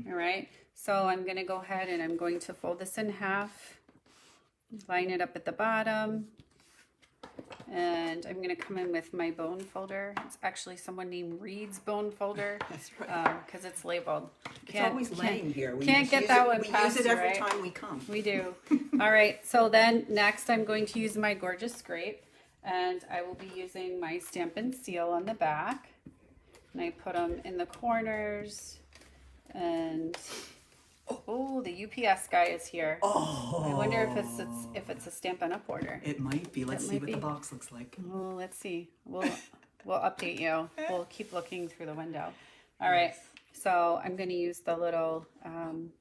All right, so I'm going to go ahead and I'm going to fold this in half, line it up at the bottom. And I'm going to come in with my bone folder. It's actually someone named Reed's bone folder. That's right. Because it's labeled. It's always laying here. We can't get that one past, We use it every right? time we come. We do. All right. So then next I'm going to use my Gorgeous Grape. And I will be using my Stampin' Seal on the back. And I put them in the corners. And... oh, the UPS guy is here. Oh. I wonder if it's a Stampin' Up order. It might be. Let's see what the box looks like. Well, let's see. We'll update you. We'll keep looking through the window. All right. So I'm going to use the little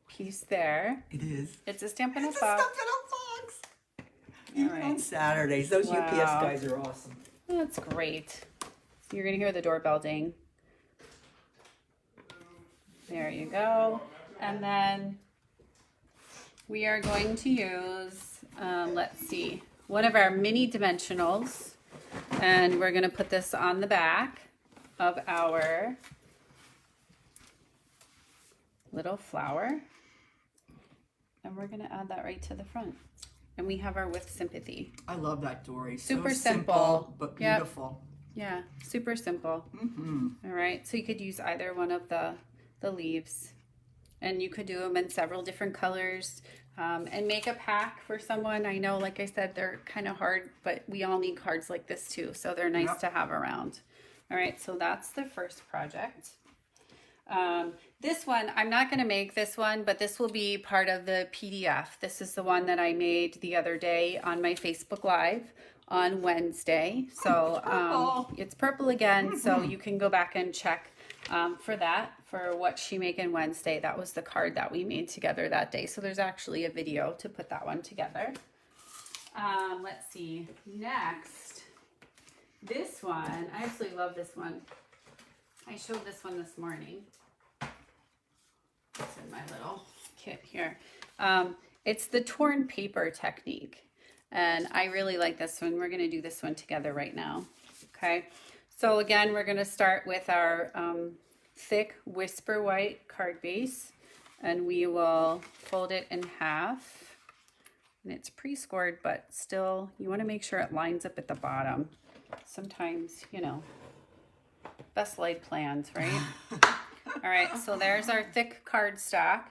piece there. It is. It's a Stampin' Up box. box. It's a Stampin' Up box. Even on Saturdays. Those UPS guys are awesome. That's great. So you're going to hear the doorbell ding. There you go. And then we are going to use, let's see, one of our mini dimensionals. And we're going to put this on the back of our little flower. And we're going to add that right to the front. And we have our With Sympathy. I love that, Dori. Super so simple. But beautiful. Yep. Yeah, super simple. All right, so you could use either one of the leaves. And you could do them in several different colors and make a pack for someone. I know, like I said, they're kind of hard, but we all need cards like this too. So they're nice to have around. All right, so that's the first project. This one, I'm not going to make this one, but this will be part of the PDF. This is the one that I made the other day on my Facebook Live on Wednesday. So it's purple again, so you can go back and check for what she making Wednesday. That was the card that we made together that day. So there's actually a video to put that one together. Let's see. Next, this one. I absolutely love this one. I showed this one this morning. It's in my little kit here. It's the torn paper technique. And I really like this one. We're going to do this one together right now. Okay. So again, we're going to start with our thick Whisper White card base, and we will fold it in half. And it's pre-scored, but still, you want to make sure it lines up at the bottom. Sometimes, best laid plans, right? All right, so there's our thick cardstock.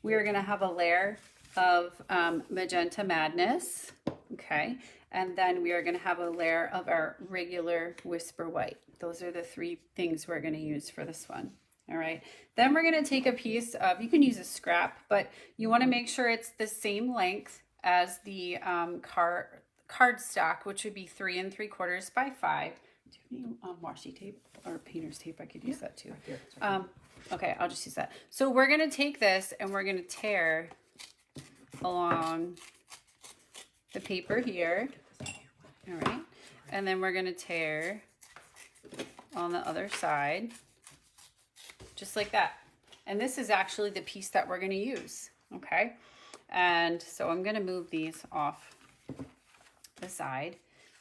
We are going to have a layer of Magenta Madness, okay? And then we are going to have a layer of our regular Whisper White. Those are the three things we're going to use for this one. All right. Then we're going to take a piece of, you can use a scrap, but you want to make sure it's the same length as the card stock, which would be 3 3/4 by 5. Do you have any washi tape or painter's tape? I could use that too. Okay, I'll just use that. So we're going to take this and we're going to tear along the paper here. All right. And then we're going to tear on the other side, just like that. And this is actually the piece that we're going to use. Okay. And so I'm going to move these off the side,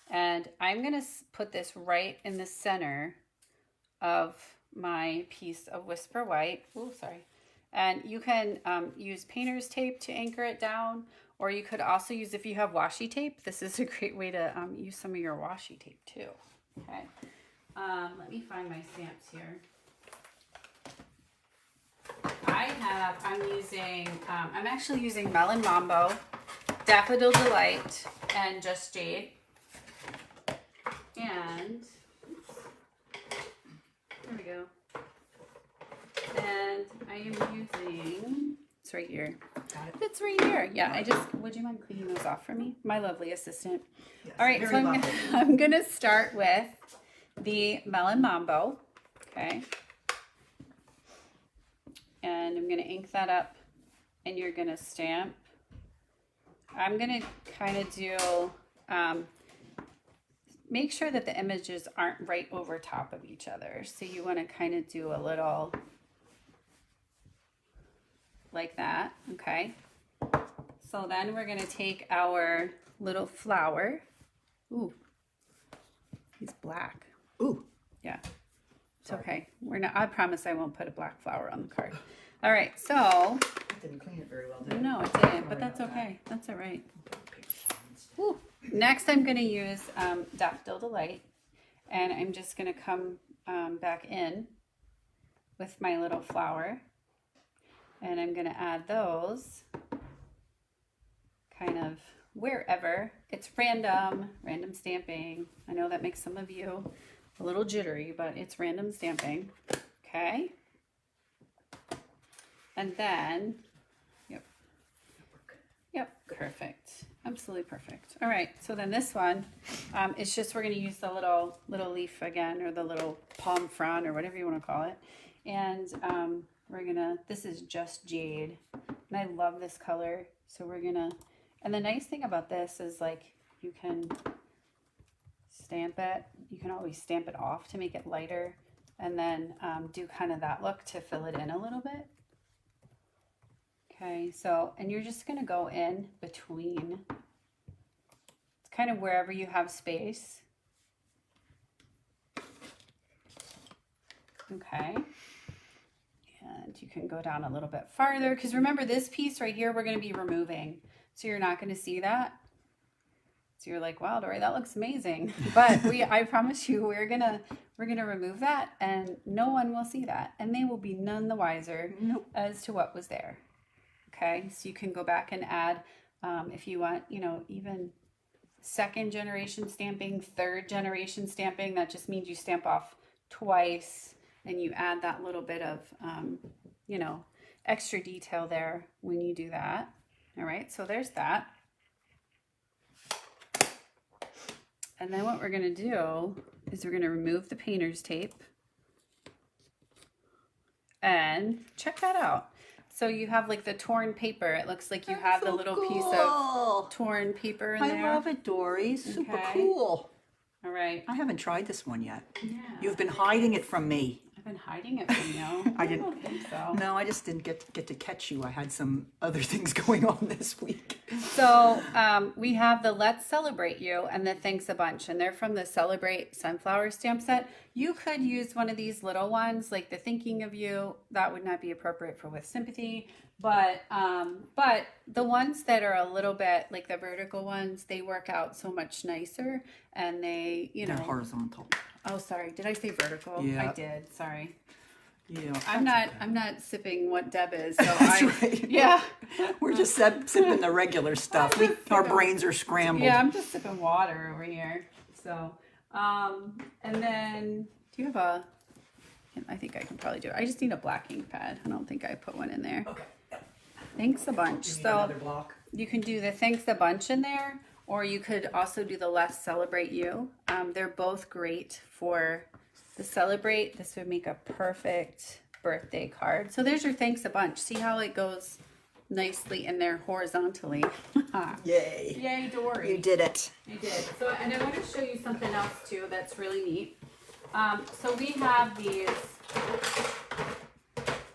and I'm going to put this right in the center of my piece of Whisper White. Oh, sorry. And you can use painter's tape to anchor it down, or you could also use, if you have washi tape, this is a great way to use some of your washi tape too. Okay. Let me find my stamps here. I'm actually using Melon Mambo, Daffodil Delight, and Just Jade. And, there we go. And I am using, it's right here. Got it. It's right here. Yeah, would you mind cleaning those off for me? My lovely assistant. Yes, all right, so I'm going to start with the Melon Mambo. Okay. And I'm going to ink that up, and you're going to stamp. I'm going to kind of do, make sure that the images aren't right over top of each other. So you want to kind of do a little like that, okay? So then we're going to take our little flower. Ooh, he's black. Ooh. Yeah. It's okay. I promise I won't put a black flower on the card. All right, so. It didn't clean it very well, did it? No, it didn't, but that's okay. That's all right. Woo. Next, I'm going to use Daffodil Delight, and I'm just going to come back in with my little flower, and I'm going to add those kind of wherever. It's random stamping. I know that makes some of you a little jittery, but it's random stamping. Okay. And then, yep, perfect. Absolutely perfect. All right, so then this one, it's just, we're going to use the little leaf again, or the little palm frond, or whatever you want to call it. And we're going to, this is Just Jade, and I love this color. So we're going to, and the nice thing about this is, like, you can stamp it. You can always stamp it off to make it lighter, and then do kind of that look to fill it in a little bit. Okay, so, and you're just going to go in between. It's kind of wherever you have space. Okay. And you can go down a little bit farther, because remember, this piece right here we're going to be removing. So you're not going to see that. So you're like, wow, Dori, that looks amazing. But I promise you, we're gonna remove that, and no one will see that, and they will be none the wiser as to what was there. Okay, so you can go back and add, if you want, even 2nd generation stamping, 3rd generation stamping. That just means you stamp off twice, and you add that little bit of, extra detail there when you do that. All right, so there's that. And then what we're going to do is we're going to remove the painter's tape. And check that out. So you have, like, the torn paper. It looks like you have the little piece of torn paper in there. I love it, Dori. Super cool. All right. I haven't tried this one yet. Yeah. You've been hiding it from me. I've been hiding it from you. I don't think so. No, I just didn't get to catch you. I had some other things going on this week. So we have the Let's Celebrate You and the Thanks a Bunch, and they're from the Celebrate Sunflower stamp set. You could use one of these little ones, like the Thinking of You. That would not be appropriate for With Sympathy. But the ones that are a little bit like the vertical ones, they work out so much nicer, and they, They're horizontal. Oh, sorry. Did I say vertical? Yeah. I did. Sorry. Yeah. I'm not sipping what Deb is. So right. Yeah. We're just sipping the regular stuff. Our brains are scrambled. Yeah, I'm just sipping water over here. So, and then do you have I think I can probably do it. I just need a black ink pad. I don't think I put one in there. Okay. Thanks a bunch. You need So another block? you can do the thanks a bunch in there, or you could also do the let's celebrate you. They're both great for the celebrate. This would make a perfect birthday card. So there's your thanks a bunch. See how it goes nicely in there horizontally. Yay. Yay, Dori. You did it. I did. So, and I want to show you something else too that's really neat. So we have these,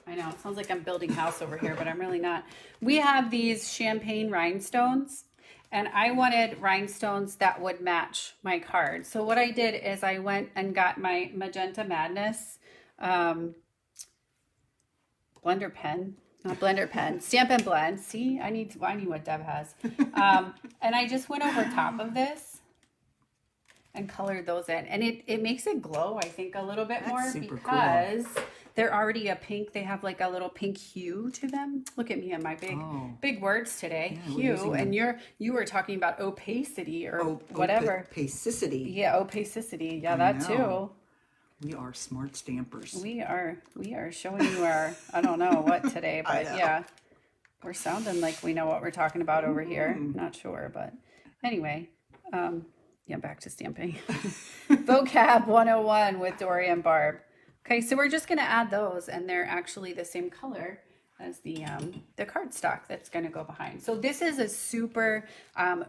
I know it sounds like I'm building house over here, but I'm really not. We have these champagne rhinestones, and I wanted rhinestones that would match my card. So what I did is I went and got my Magenta Madness blender pen. Not blender pen, Stamp and Blend. See, I need what Deb has. And I just went over top of this and colored those in. And it makes it glow, I think, a little bit more because they're already a pink. They have like a little pink hue to them. Look at me and my big words today. Yeah, hue. And you were talking about opacity or whatever. Opacity. Yeah, opacity. Yeah, that too. We are smart stampers. We are showing you our, I don't know what today, but yeah, we're sounding like we know what we're talking about over here. Not sure, but anyway, yeah, back to stamping. Vocab 101 with Dori and Barb. Okay, so we're just going to add those, and they're actually the same color as the cardstock that's going to go behind. So this is a super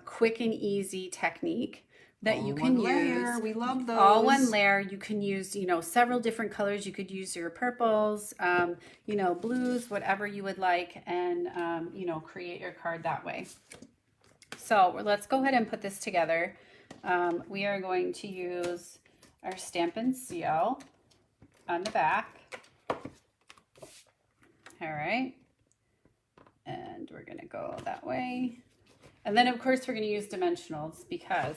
quick and easy technique that you can use. We love those. All one layer. You can use, several different colors. You could use your purples, blues, whatever you would like, and, create your card that way. So let's go ahead and put this together. We are going to use our Stamp and Seal on the back. All right. And we're going to go that way. And then, of course, we're going to use dimensionals because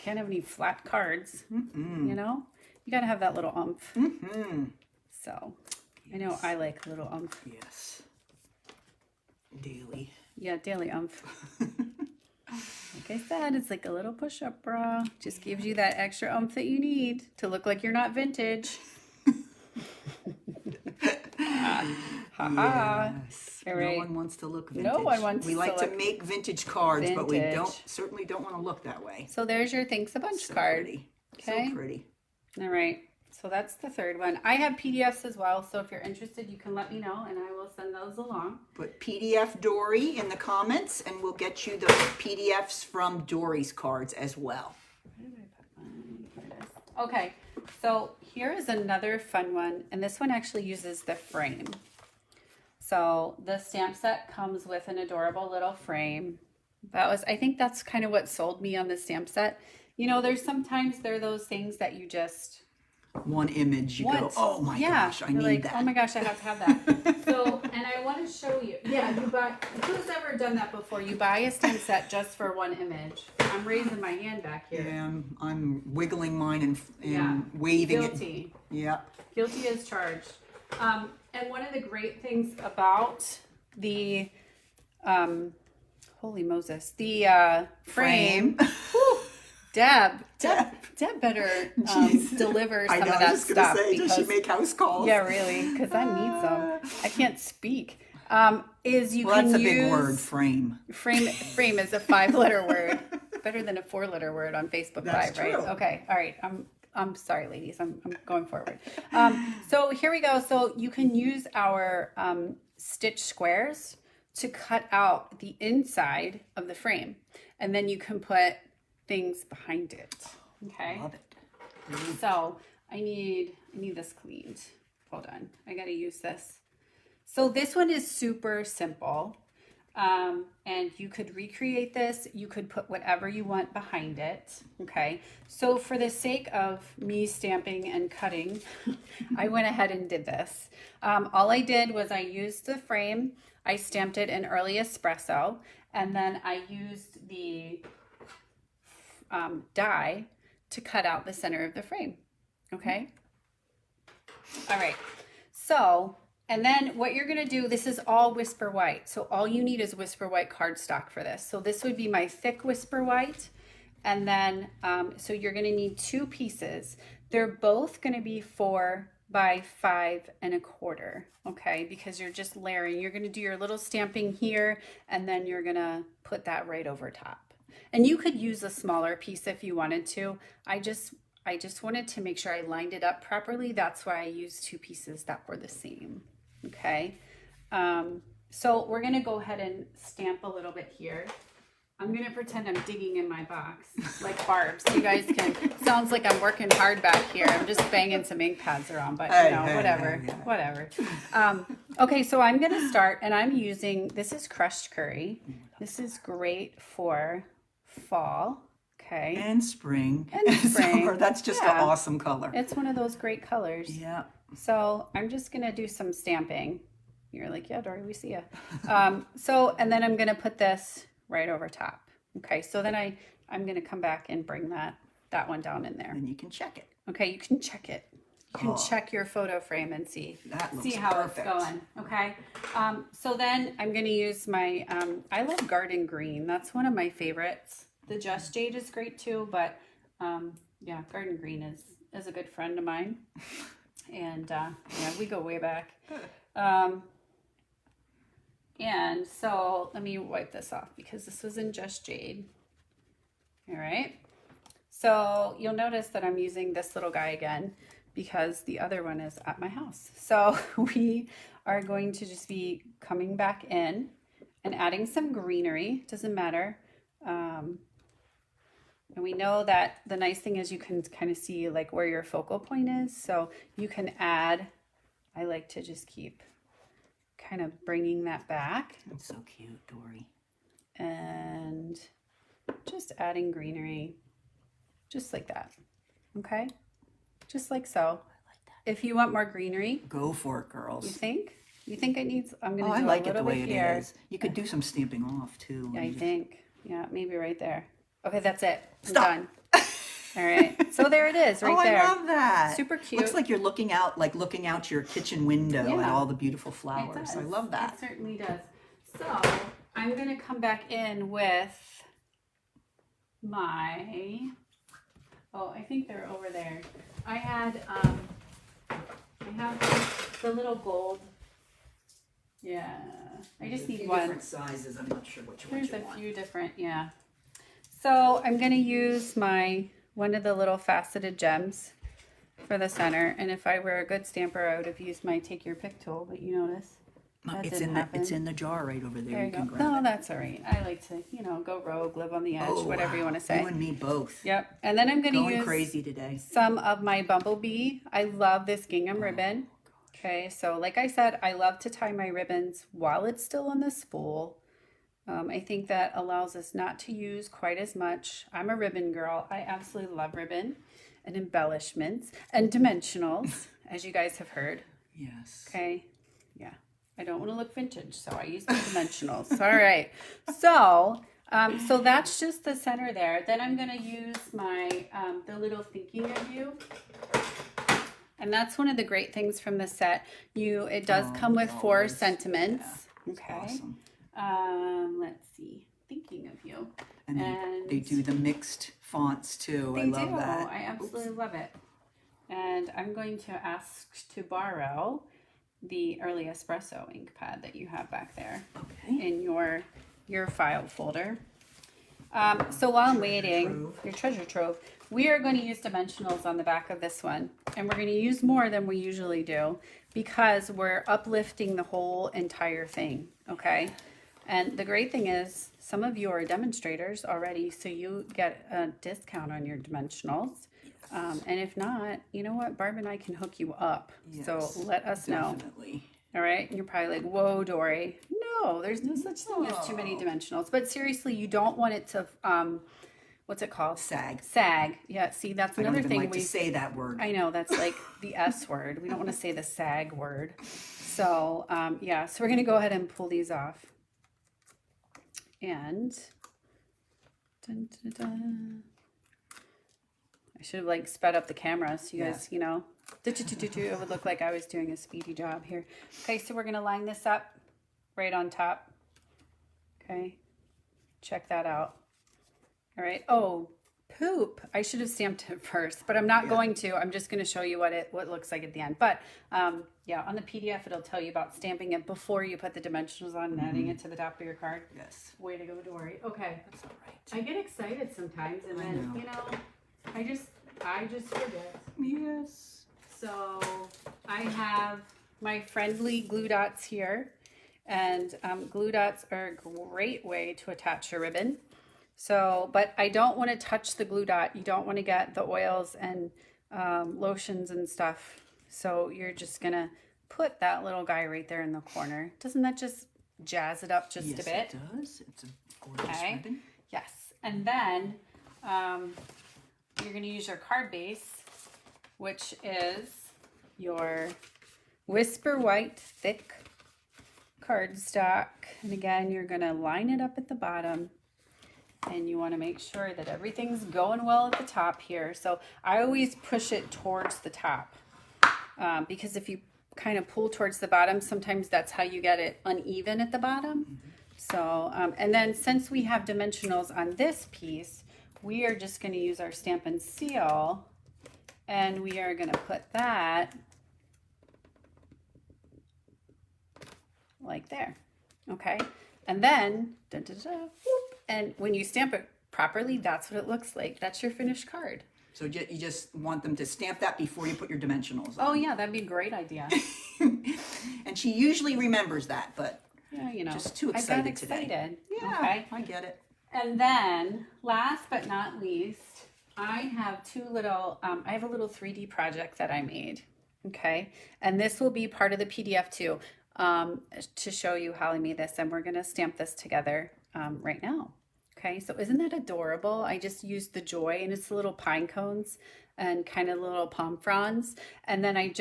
can't have any flat cards, you got to have that little oomph. So I know I like a little oomph. Yes. Daily. Yeah, daily oomph. Like I said, it's like a little push-up bra. Just gives you that extra oomph that you need to look like you're not vintage. Yes. All right. No one wants to look vintage. No one wants we to like to look make vintage cards, but we vintage. certainly don't want to look that way. So there's your Thanks a Bunch card. Pretty. Okay. So pretty. All right. So that's the third one. I have PDFs as well, so if you're interested, you can let me know, and I will send those along. Put PDF Dori in the comments, and we'll get you the PDFs from Dori's cards as well. Where did I put mine? Here it is. Okay, so here is another fun one, and this one actually uses the frame. So the stamp set comes with an adorable little frame. I think that's kind of what sold me on the stamp set. There's sometimes there are those things that you just... One image, you go, oh my gosh, I need that. Oh my gosh, I have to have that. So, and I want to show you. Yeah, who's ever done that before? You buy a stamp set just for one image. I'm raising my hand back here. Yeah, I'm wiggling mine and waving Guilty. it. Yeah. Guilty as charged. And one of the great things about the, holy Moses, the frame. Whew, Deb better deliver some of that I was just stuff. Gonna say, does she make house calls? Yeah, really, because I need some. I can't speak. Is you well, can that's a use big word, frame. Frame is a 5-letter word, better than a 4-letter word on Facebook That's Live, true. right? Okay, all right. I'm sorry, ladies. I'm going forward. So here we go. So you can use our stitch squares to cut out the inside of the frame, and then you can put things behind it. Okay. Love it. So I need this cleaned. Hold on. I got to use this. So this one is super simple. And you could recreate this. You could put whatever you want behind it. Okay. So for the sake of me stamping and cutting, I went ahead and did this. All I did was I used the frame. I stamped it in early espresso, and then I used the die to cut out the center of the frame. Okay. All right. So, and then what you're going to do, this is all Whisper White. So all you need is Whisper White cardstock for this. So this would be my thick Whisper White. And then, so you're going to need 2 pieces. They're both going to be for by 5¼ okay, because you're just layering. You're going to do your little stamping here, and then you're going to put that right over top. And you could use a smaller piece if you wanted to. I just wanted to make sure I lined it up properly. That's why I used 2 pieces that were the same. Okay. So we're going to go ahead and stamp a little bit here. I'm going to pretend I'm digging in my box like Barb, so you guys can, sounds like I'm working hard back here. I'm just banging some ink pads around, but you know, whatever. Okay, so I'm going to start, and I'm using, this is crushed curry. This is great for fall. Okay. And spring. And spring. Summer. That's just an awesome color. It's one of those great colors. Yeah. So I'm just going to do some stamping. You're like, yeah, Dori, we see ya. And then I'm going to put this right over top. Okay, so then I'm going to come back and bring that one down in there. And you can check it. Okay, you can check it. You can check your photo frame and see how perfect. it's going. Okay, so then I'm going to use my, I love garden green. That's one of my favorites. The Just Jade is great too, but yeah, garden green is a good friend of mine. And yeah, we go way back. And so let me wipe this off because this was in Just Jade. All right. So you'll notice that I'm using this little guy again because the other one is at my house. So we are going to just be coming back in and adding some greenery. Doesn't matter. And we know that the nice thing is you can kind of see like where your focal point is. So you can add, I like to just keep kind of bringing that back. That's so cute, Dori. And just adding greenery, just like that. Okay? Just like so. I like that. If you want more greenery, go for it, girls. You think? You think it needs, I'm going to do I like a it the little way bit it here. is. You could do some stamping off too. Yeah, I think. Yeah, maybe right there. Okay, that's it. I'm Stop. done. All right. So there it is, right there. I love that. Super cute. Looks like you're looking out your kitchen window at all the beautiful flowers. I love that. It certainly does. So I'm going to come back in with my, I think they're over there. I have the little gold. Yeah. I just need one. Different sizes. I'm not sure which one you want. There's a few different, yeah. So I'm going to use one of the little faceted gems for the center. And if I were a good stamper, I would have used my take your pick tool, but you notice that didn't happen. It's in the jar right over there. There you can go. grab No, it. that's all right. I like to, go rogue, live on the edge, whatever you want to say. You and me both. Yep. And then I'm going to use crazy today. Some of my bumblebee. I love this gingham ribbon. Okay, so like I said, I love to tie my ribbons while it's still on the spool. I think that allows us not to use quite as much. I'm a ribbon girl. I absolutely love ribbon and embellishments and dimensionals, as you guys have heard. Yes. Okay. Yeah. I don't want to look vintage, so I use the dimensionals. All right. So that's just the center there. Then I'm going to use my, the little thinking of you. And that's one of the great things from the set. It does come with 4 sentiments. Yeah, okay. Awesome. Let's see. Thinking of you. And they do the mixed fonts too. I love that. I absolutely love it. And I'm going to ask to borrow the Early Espresso ink pad that you have back there in your file folder. So while I'm waiting, your treasure trove, we are going to use dimensionals on the back of this one. And we're going to use more than we usually do because we're uplifting the whole entire thing, okay? And the great thing is some of you are demonstrators already, so you get a discount on your dimensionals. And if not, you know what? Barb and I can hook you up. Yes, so let us know. Definitely. All right. And you're probably like, whoa, Dori. No, there's no such thing as too many dimensionals. But seriously, you don't want it to, what's it called? Sag. Sag. Yeah. See, that's another thing. I don't like to say that word. I know. That's like the S word. We don't want to say the sag word. So, yeah. So we're going to go ahead and pull these off. And dun, dun, dun. I should have sped up the camera so you guys, it would look like I was doing a speedy job here. Okay, so we're going to line this up right on top. Okay, check that out. All right. Oh, poop. I should have stamped it first, but I'm not going to. I'm just going to show you what it looks like at the end. But yeah, on the PDF, it'll tell you about stamping it before you put the dimensionals on and adding it to the top of your card. Yes. Way to go, Dori. Okay. That's all right. I get excited sometimes, and then, you know, I just forget. Yes. So I have my friendly glue dots here, and glue dots are a great way to attach a ribbon. So, but I don't want to touch the glue dot. You don't want to get the oils and lotions and stuff. So you're just going to put that little guy right there in the corner. Doesn't that just jazz it up just a bit? Yes, it does. It's a gorgeous ribbon. Yes. And then you're going to use your card base, which is your Whisper White thick cardstock. And again, you're going to line it up at the bottom. And you want to make sure that everything's going well at the top here. So I always push it towards the top because if you kind of pull towards the bottom, sometimes that's how you get it uneven at the bottom. So, and then since we have dimensionals on this piece, we are just going to use our Stamp and Seal, and we are going to put that like there. Okay. And then, whoop, and when you stamp it properly, that's what it looks like. That's your finished card. So you just want them to stamp that before you put your dimensionals on. Oh yeah, that'd be a great idea. And she usually remembers that, but yeah, you know, just too excited today. Yeah, okay. I get it. And then, last but not least, I have I have a little 3D project that I made. Okay, and this will be part of the PDF too, to show you how I made this, and we're gonna stamp this together right now. Okay, so isn't that adorable? I just used the Joy, and it's little pine cones and kind of little palm fronds. And then I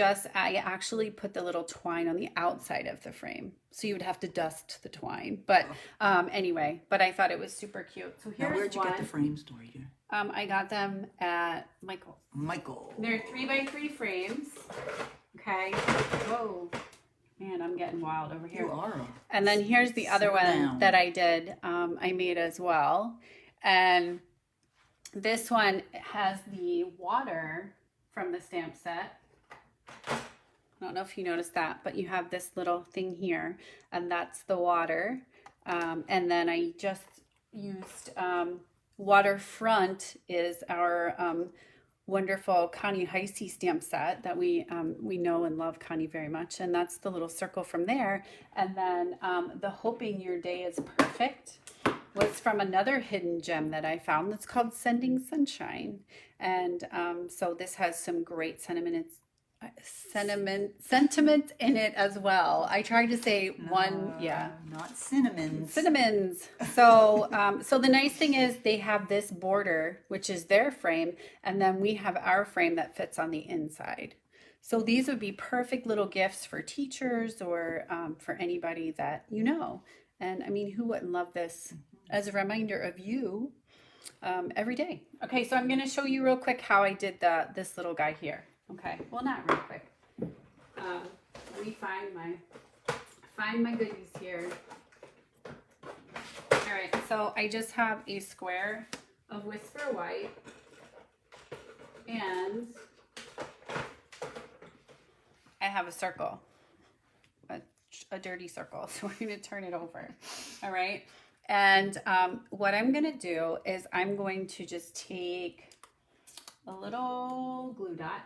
actually put the little twine on the outside of the frame. So you would have to dust the twine. But anyway, but I thought it was super cute. So here's now, where'd you get the frames, Dori? I got them at Michael's. Michael. They're 3x3 frames. Okay. Whoa. Man, I'm getting wild over here. You are. And then here's the other one that I did. I made as well. And this one has the water from the stamp set. I don't know if you noticed that, but you have this little thing here, and that's the water. And then I just used Waterfront is our wonderful Connie Heisey stamp set that we know and love Connie very much, and that's the little circle from there. And then the Hoping Your Day is Perfect was from another hidden gem that I found that's called Sending Sunshine. And so this has some great sentiment in it as well. I tried to say not cinnamons. Cinnamons. So so the nice thing is they have this border, which is their frame, and then we have our frame that fits on the inside. So these would be perfect little gifts for teachers or for anybody that you know. And I mean, who wouldn't love this as a reminder of you every day? Okay, so I'm going to show you real quick how I did this little guy here. Okay, well, not real quick. Let me find my goodies here. All right, so I just have a square of Whisper White, and I have a circle, a dirty circle. So we're going to turn it over. All right, and what I'm going to do is I'm going to just take a little glue dot.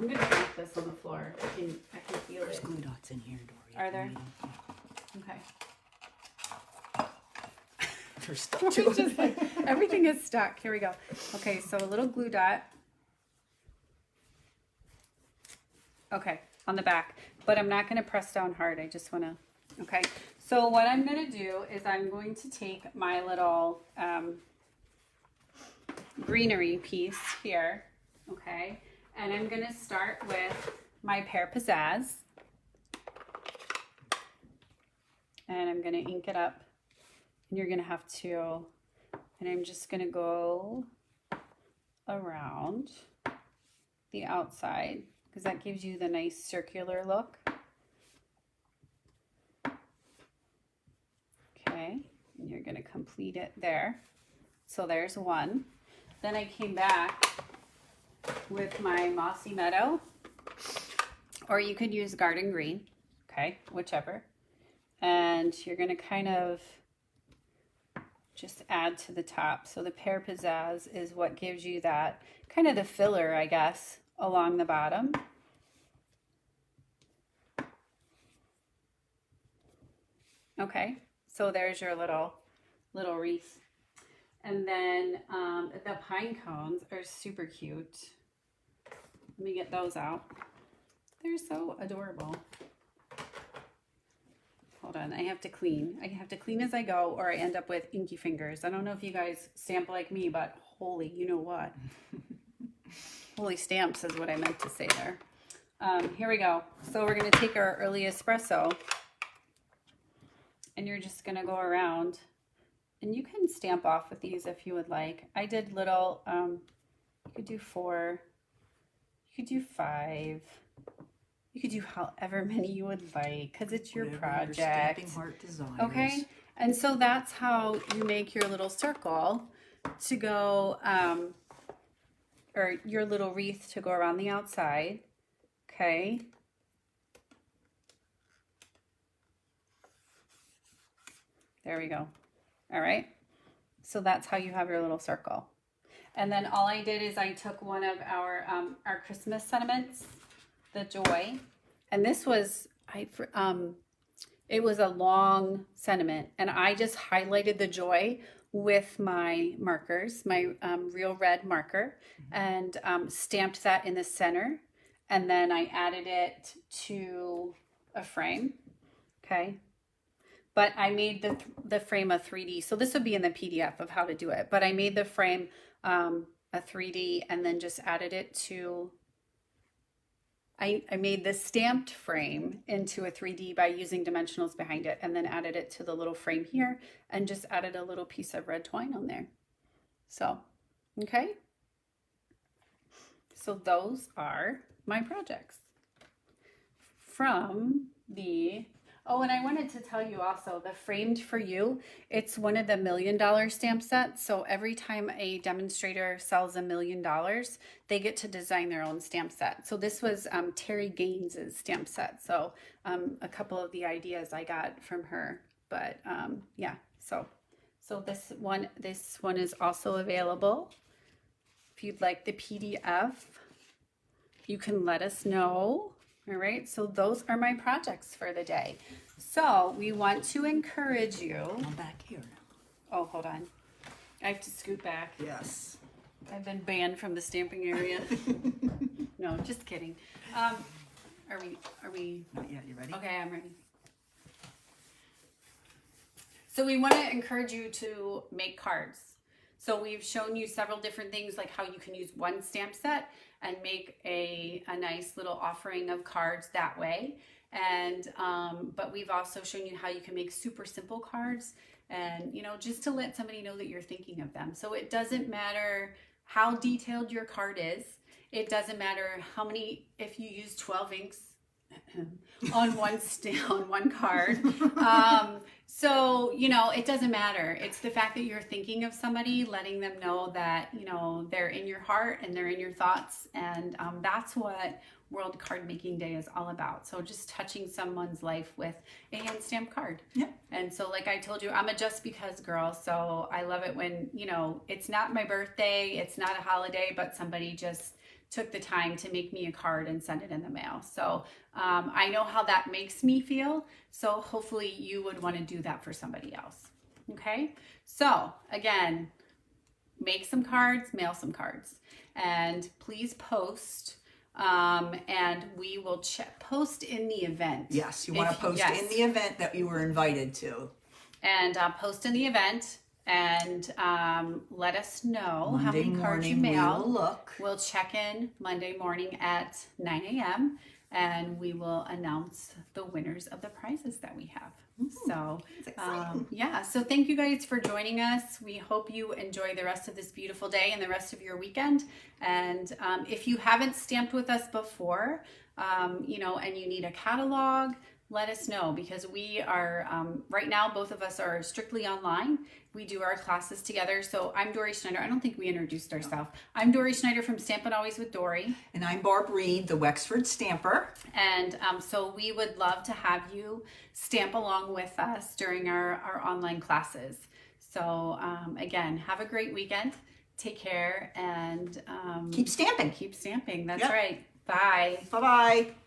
I'm going to drop this on the floor. I can feel There's it. glue dots in here, Dori. Are there? Okay. They're stuck too. Just like, everything is stuck. Here we go. Okay, so a little glue dot. Okay, on the back. But I'm not going to press down hard. I just want to... Okay, so what I'm going to do is I'm going to take my little greenery piece here. Okay. And I'm going to start with my Pear Pizzazz. And I'm going to ink it up. And you're going to have to, and I'm just going to go around the outside because that gives you the nice circular look. Okay, and you're going to complete it there. So there's one. Then I came back with my Mossy Meadow, or you could use Garden Green, okay, whichever. And you're gonna kind of just add to the top. So the Pear Pizzazz is what gives you that, kind of the filler, I guess, along the bottom. Okay, so there's your little wreath. And then the pine cones are super cute. Let me get those out. They're so adorable. Hold on, I have to clean. I have to clean as I go, or I end up with inky fingers. I don't know if you guys stamp like me, but holy, you know what? Holy stamps is what I meant to say there. Here we go. So we're gonna take our early espresso, and you're just gonna go around, and you can stamp off with these if you would like. I did little, you could do 4, you could do 5, you could do however many you would like, because it's your project. Your stamping heart desires. Okay, and so that's how you make your little circle to go, or your little wreath to go around the outside. Okay. There we go. All right. So that's how you have your little circle. And then all I did is I took one of our Christmas sentiments, the Joy, and this was, it was a long sentiment, and I just highlighted the Joy with my markers, my real red marker, and stamped that in the center, and then I added it to a frame. Okay. But I made the frame a 3D. So this would be in the PDF of how to do it. But I made the frame a 3D and then just added it to, I made the stamped frame into a 3D by using dimensionals behind it, and then added it to the little frame here and just added a little piece of red twine on there. So, okay. So those are my projects from the... Oh, and I wanted to tell you also, the Framed for You, it's one of the $1 million stamp sets. So every time a demonstrator sells $1 million, they get to design their own stamp set. So this was Terry Gaines's stamp set. So a couple of the ideas I got from her. But yeah, so this one is also available. If you'd like the PDF, you can let us know. All right, so those are my projects for the day. So we want to encourage you. I'm back here now. Oh, hold on. I have to scoot back. Yes. I've been banned from the stamping area. No, just kidding. Are we? Not yet. You ready? Okay, I'm ready. So we want to encourage you to make cards. So we've shown you several different things, like how you can use one stamp set and make a nice little offering of cards that way. And but we've also shown you how you can make super simple cards, and just to let somebody know that you're thinking of them. So it doesn't matter how detailed your card is. It doesn't matter how many, if you use 12 inks on one card. So, it doesn't matter. It's the fact that you're thinking of somebody, letting them know that, they're in your heart and they're in your thoughts. And that's what World Card Making Day is all about. So just touching someone's life with a hand stamped card. Yeah. And so like I told you, I'm a just because girl. So I love it when, it's not my birthday, it's not a holiday, but somebody just took the time to make me a card and send it in the mail. So I know how that makes me feel. So hopefully you would want to do that for somebody else. Okay. So again, make some cards, mail some cards, and please post. And we will post in the event. Yes, you want to post in the event that you were invited to. And post in the event. And let us know Monday how many cards you mail. We'll check in Monday morning at 9 a.m. and we will announce the winners of the prizes that we have. So yeah, so thank you guys for joining us. We hope you enjoy the rest of this beautiful day and the rest of your weekend. And if you haven't stamped with us before, and you need a catalog, let us know, because we are, right now, both of us are strictly online. We do our classes together. So I'm Dori Schneider. I don't think we introduced ourselves. I'm Dori Schneider from Stampin' Always with Dori. And I'm Barb Reed, the Wexford Stamper. And so we would love to have you stamp along with us during our online classes. So again, have a great weekend. Take care and keep stamping. Keep stamping. That's right. Bye. Bye-bye.